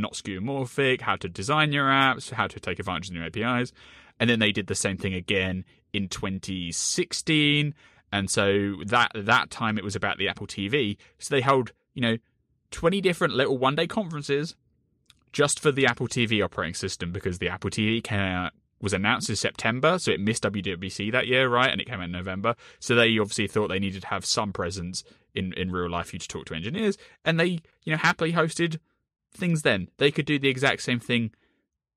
not skeuomorphic, how to design your apps, how to take advantage of new APIs. And then they did the same thing again in 2016. And so that time it was about the Apple TV. So they held, 20 different little one-day conferences just for the Apple TV operating system, because the Apple TV was announced in September, so it missed WWDC that year, right? And it came out in November. So they obviously thought they needed to have some presence in real life for you to talk to engineers. And they, happily hosted things then. They could do the exact same thing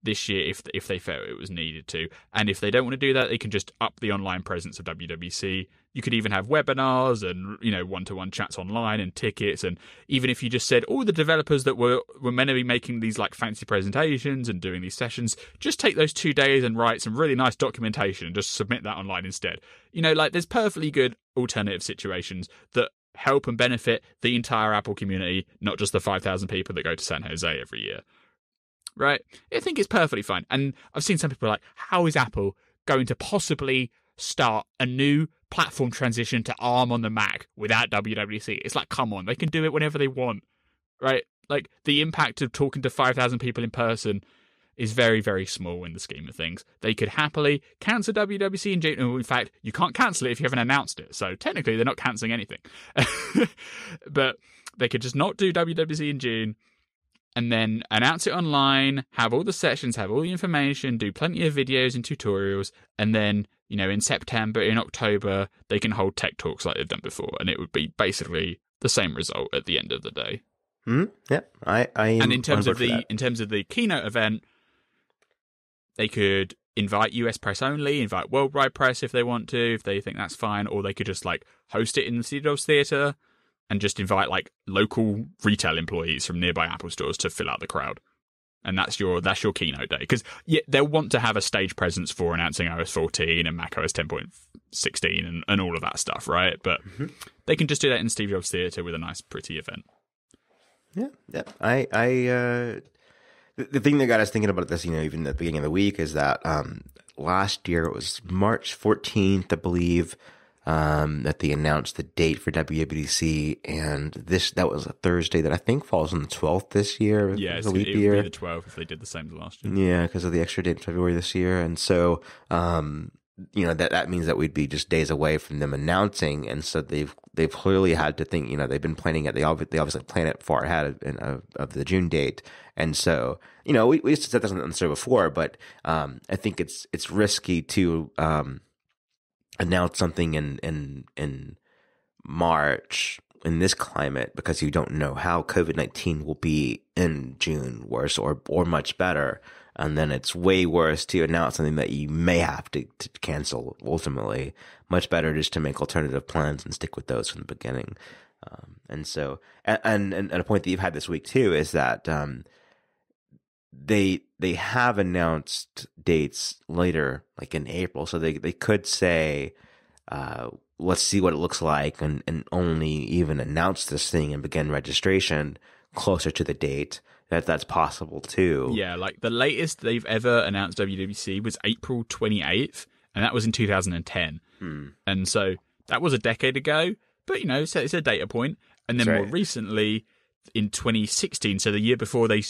this year if they felt it was needed to. And if they don't want to do that, they can just up the online presence of WWDC. You could even have webinars and, one-to-one chats online and tickets. And even if you just said all the developers that were meant to be making these like fancy presentations and doing these sessions, just take those 2 days and write some really nice documentation and just submit that online instead. There's perfectly good alternative situations that help and benefit the entire Apple community, not just the 5,000 people that go to San Jose every year. Right? I think it's perfectly fine. And I've seen some people like, how is Apple going to possibly start a new platform transition to ARM on the Mac without WWDC? It's like, come on, they can do it whenever they want, right? Like, the impact of talking to 5,000 people in person is very, very small in the scheme of things. They could happily cancel WWDC in June. In fact, you can't cancel it if you haven't announced it. So technically, they're not cancelling anything. But they could just not do WWDC in June, and then announce it online, have all the sessions, have all the information, do plenty of videos and tutorials, and then, in September, in October, they can hold Tech Talks like they've done before, and it would be basically the same result at the end of the day. Yeah, I am. And in terms of the keynote event, they could invite US press only, invite worldwide press if they want to, if they think that's fine, or they could just like host it in the Cedars Theatre and just invite like local retail employees from nearby Apple stores to fill out the crowd. And that's your keynote day. Because they'll want to have a stage presence for announcing iOS 14 and macOS 10.16 and all of that stuff, right? But they can just do that in Steve Jobs Theatre with a nice, pretty event. Yeah. The thing that got us thinking about this, even at the beginning of the week, is that last year it was March 14th, I believe, that they announced the date for WWDC, and that was a Thursday that I think falls on the 12th this year. Yeah, it would be the 12th if they did the same as last year. Yeah, because of the extra date in February this year, and so that means that we'd be just days away from them announcing, and so they've clearly had to think. They've been planning it. They obviously plan it far ahead of the June date, and so we said this on the show before, but I think it's risky to announce something in March in this climate, because you don't know how COVID-19 will be in June, worse or much better. And then it's way worse to announce something that you may have to cancel ultimately. Much better just to make alternative plans and stick with those from the beginning. And so, and a point that you've had this week too is that they have announced dates later, like in April, so they could say, let's see what it looks like, and only even announce this thing and begin registration closer to the date. That's possible too. Yeah, like the latest they've ever announced WWDC was April 28th, and that was in 2010. And so that was a decade ago, but it's a data point. And then more recently, in 2016, so the year before they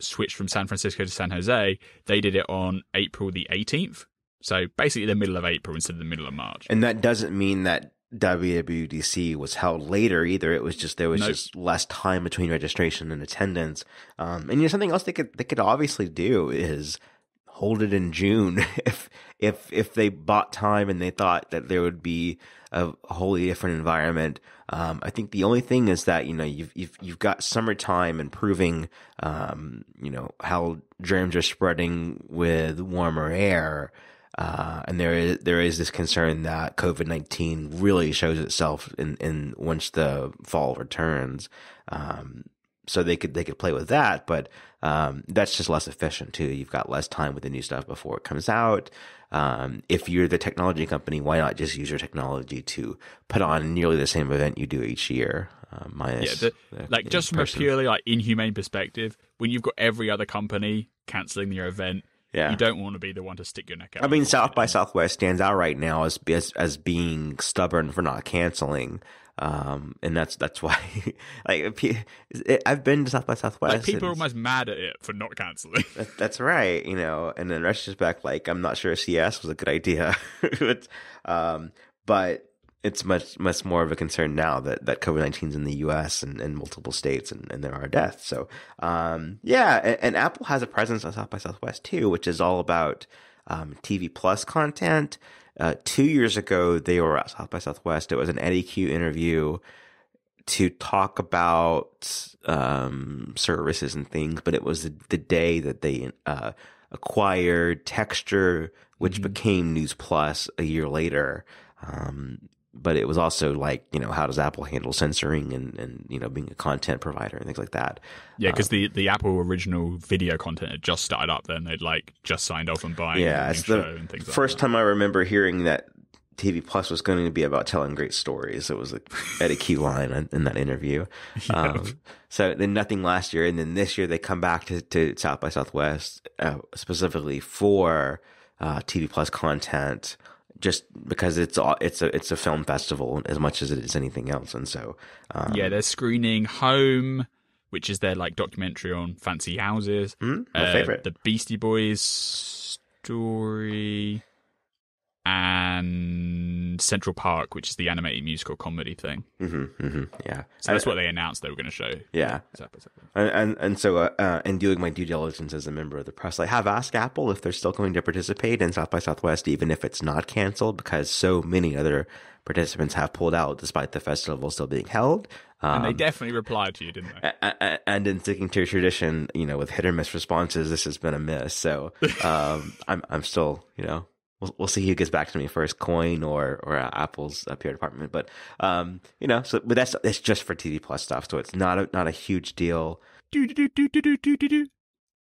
switched from San Francisco to San Jose, they did it on April the 18th. So basically the middle of April instead of the middle of March. And that doesn't mean that WWDC was held later either. It was just there was just less time between registration and attendance. And something else they could obviously do is hold it in June if they bought time and they thought that there would be a wholly different environment. I think the only thing is that you've got summertime and proving how germs are spreading with warmer air. And there is this concern that COVID-19 really shows itself in once the fall returns. So they could play with that, but that's just less efficient too. You've got less time with the new stuff before it comes out. If you're the technology company, why not just use your technology to put on nearly the same event you do each year? Just from a purely inhumane perspective, when you've got every other company canceling their event. Yeah. You don't want to be the one to stick your neck out. I mean, South by Southwest stands out right now as being stubborn for not canceling, and that's why. I've been to South by Southwest. People are almost mad at it for not canceling. That's right, And in retrospect, I'm not sure CS was a good idea, but it's much more of a concern now that COVID-19 is in the U.S. and multiple states and there are deaths. So, and Apple has a presence on South by Southwest too, which is all about TV Plus content. 2 years ago, they were at South by Southwest. It was an Eddie Q interview to talk about services and things, but it was the day that they acquired Texture, which became News Plus a year later. But it was also how does Apple handle censoring and being a content provider and things like that? Yeah, because the Apple original video content had just started up then. They'd just signed off and buying it's the and things first like that. time I remember hearing that TV Plus was going to be about telling great stories. It was an Eddie Q line in that interview. So then nothing last year. And then this year they come back to South by Southwest specifically for TV Plus content. Just because it's a film festival as much as it is anything else, and so they're screening Home, which is their documentary on fancy houses. My favorite, the Beastie Boys story, and Central Park, which is the animated musical comedy thing. Yeah, so that's what they announced they were going to show. Yeah, and so in doing my due diligence as a member of the press, I have asked Apple if they're still going to participate in South by Southwest, even if it's not canceled, because so many other participants have pulled out despite the festival still being held. And they definitely replied to you, didn't they? And in sticking to tradition, with hit or miss responses, this has been a miss. So I'm still, We'll see who gets back to me first, Coin or Apple's PR department. But but that's just for TV Plus stuff, so it's not a huge deal.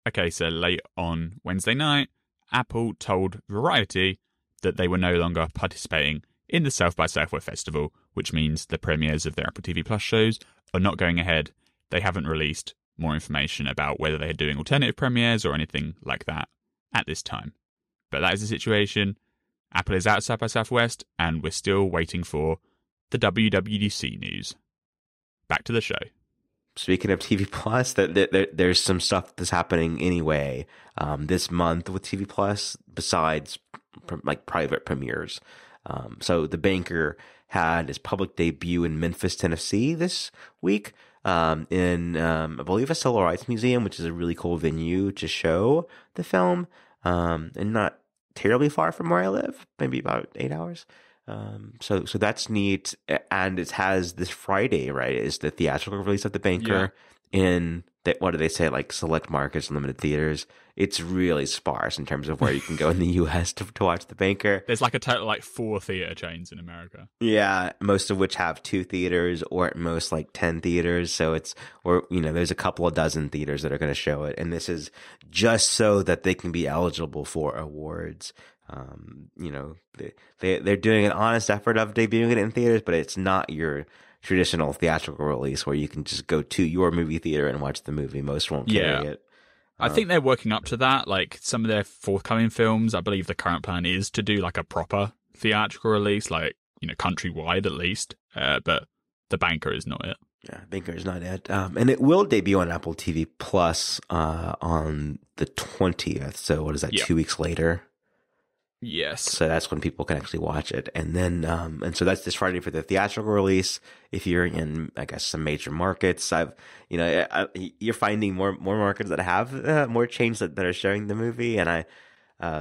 Okay, so late on Wednesday night, Apple told Variety that they were no longer participating in the South by Southwest Festival, which means the premieres of their Apple TV Plus shows are not going ahead. They haven't released more information about whether they are doing alternative premieres or anything like that at this time. But that is the situation. Apple is out South by Southwest, and we're still waiting for the WWDC news. Back to the show. Speaking of TV Plus, there's some stuff that's happening anyway this month with TV Plus besides private premieres. So The Banker had its public debut in Memphis, Tennessee this week in, I believe, a Civil Rights Museum, which is a really cool venue to show the film. And not terribly far from where I live, maybe about 8 hours. So that's neat. And it has this Friday, right, is the theatrical release of The Banker in what do they say, select markets, limited theaters. It's really sparse in terms of where you can go in the U.S. to watch The Banker. There's a total 4 theater chains in America. Yeah, most of which have 2 theaters or at most 10 theaters. So there's a couple of dozen theaters that are going to show it. And this is just so that they can be eligible for awards. They're doing an honest effort of debuting it in theaters, but it's not your traditional theatrical release where you can just go to your movie theater and watch the movie. Most won't carry it. I think they're working up to that. Some of their forthcoming films, I believe the current plan is to do a proper theatrical release, countrywide at least. But The Banker is not it. Yeah, Banker is not it. And it will debut on Apple TV Plus on the 20th. So what is that, 2 weeks later? Yes. So that's when people can actually watch it. And then, and so that's this Friday for the theatrical release. If you're in, I guess, some major markets, you're finding more markets that have more chains that are showing the movie. And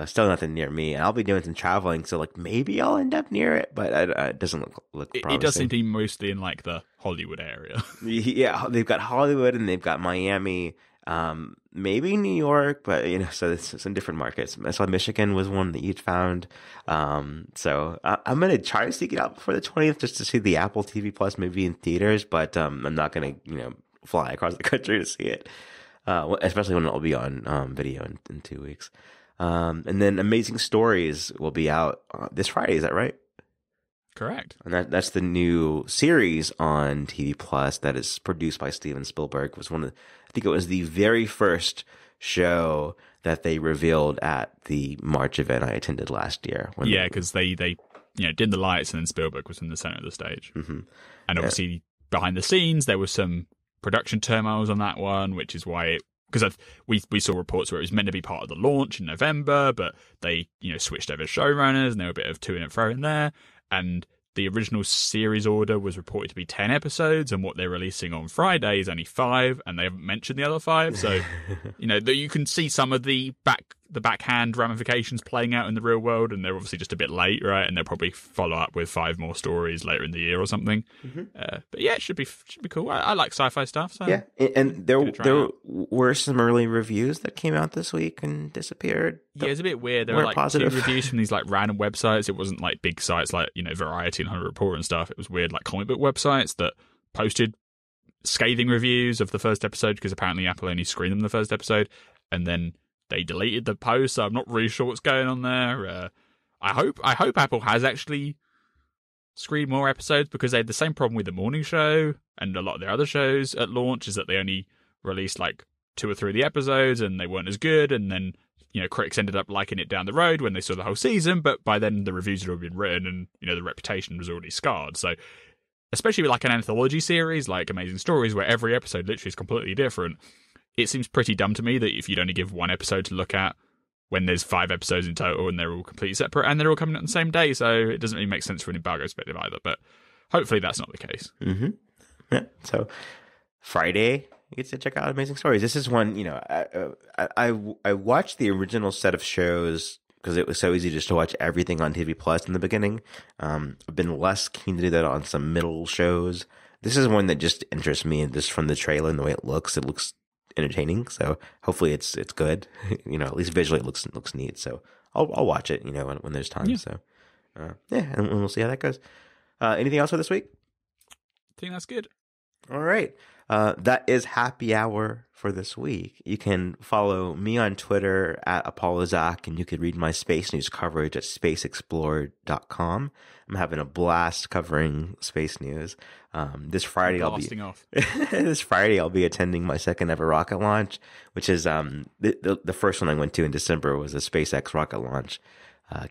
still nothing near me. And I'll be doing some traveling. So like maybe I'll end up near it, but it doesn't look promising. It does seem to be mostly in like the Hollywood area. Yeah. They've got Hollywood and they've got Miami. Maybe New York, but so it's in different markets. I saw Michigan was one that you'd found. So I'm gonna try to seek it out before the 20th just to see the Apple TV Plus movie in theaters, but I'm not gonna fly across the country to see it, especially when it'll be on video in 2 weeks. And then Amazing Stories will be out this Friday. Is that right? Correct. And that's the new series on TV Plus that is produced by Steven Spielberg. It was I think it was the very first show that they revealed at the March event I attended last year. Yeah, because they did the lights and then Spielberg was in the center of the stage. Mm-hmm. And obviously behind the scenes there was some production turmoils on that one, which is why because we saw reports where it was meant to be part of the launch in November, but they switched over showrunners and there were a bit of to and fro in there. And the original series order was reported to be 10 episodes, and what they're releasing on Friday is only 5, and they haven't mentioned the other 5. So, you can see some of the backhand ramifications playing out in the real world, and they're obviously just a bit late, right? And they'll probably follow up with 5 more stories later in the year or something. Mm-hmm. But yeah, it should be cool. I like sci-fi stuff. So yeah, and there were some early reviews that came out this week and disappeared. Yeah, it's a bit weird. There were like positive 2 reviews from these like random websites. It wasn't like big sites like Variety and Hollywood Reporter and stuff. It was weird like comic book websites that posted scathing reviews of the first episode because apparently Apple only screened them the first episode, and then they deleted the post. So I'm not really sure what's going on there. I hope Apple has actually screened more episodes, because they had the same problem with the morning show and a lot of their other shows at launch, is that they only released like 2 or 3 of the episodes and they weren't as good, and then critics ended up liking it down the road when they saw the whole season, but by then the reviews had already been written and the reputation was already scarred. So especially with like an anthology series like Amazing Stories, where every episode literally is completely different, it seems pretty dumb to me that if you'd only give 1 episode to look at when there's 5 episodes in total and they're all completely separate and they're all coming out on the same day. So it doesn't really make sense from an embargo perspective either, but hopefully that's not the case. Mm-hmm. Yeah. So Friday, you get to check out Amazing Stories. This is one, I watched the original set of shows because it was so easy just to watch everything on TV Plus in the beginning. I've been less keen to do that on some middle shows. This is one that just interests me, and just from the trailer and the way it looks entertaining. So hopefully it's good. At least visually it looks neat. So I'll watch it, when there's time. Yeah. So and we'll see how that goes. Anything else for this week? I think that's good. All right. That is happy hour for this week. You can follow me on Twitter at ApolloZach, and you can read my space news coverage at spaceexplored.com. I'm having a blast covering space news. This Friday I'll be attending my second ever rocket launch, which is the first one I went to in December was a SpaceX rocket launch.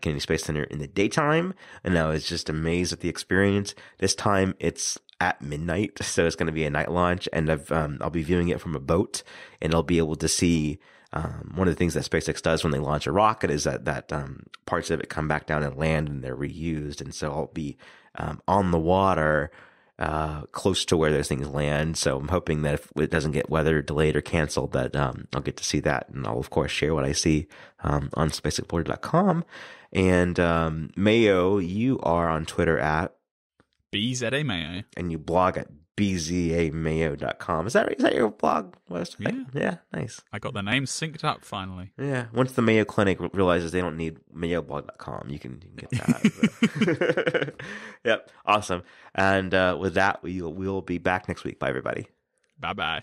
Kennedy Space Center in the daytime, and I was just amazed at the experience. This time it's at midnight, so it's going to be a night launch, and I'll be viewing it from a boat, and I'll be able to see one of the things that SpaceX does when they launch a rocket is that parts of it come back down and land, and they're reused, and so I'll be on the water close to where those things land. So I'm hoping that if it doesn't get weather delayed or canceled, that I'll get to see that, and I'll of course share what I see on spaceexplorer.com. And Mayo, you are on Twitter at BZAMayo, and you blog at bzamayo.com. Is that your blog website? Yeah, nice. I got the name synced up finally. Yeah, once the Mayo Clinic realizes they don't need mayoblog.com, you can get that. Yep, awesome. And with that, we'll be back next week. Bye, everybody. Bye-bye.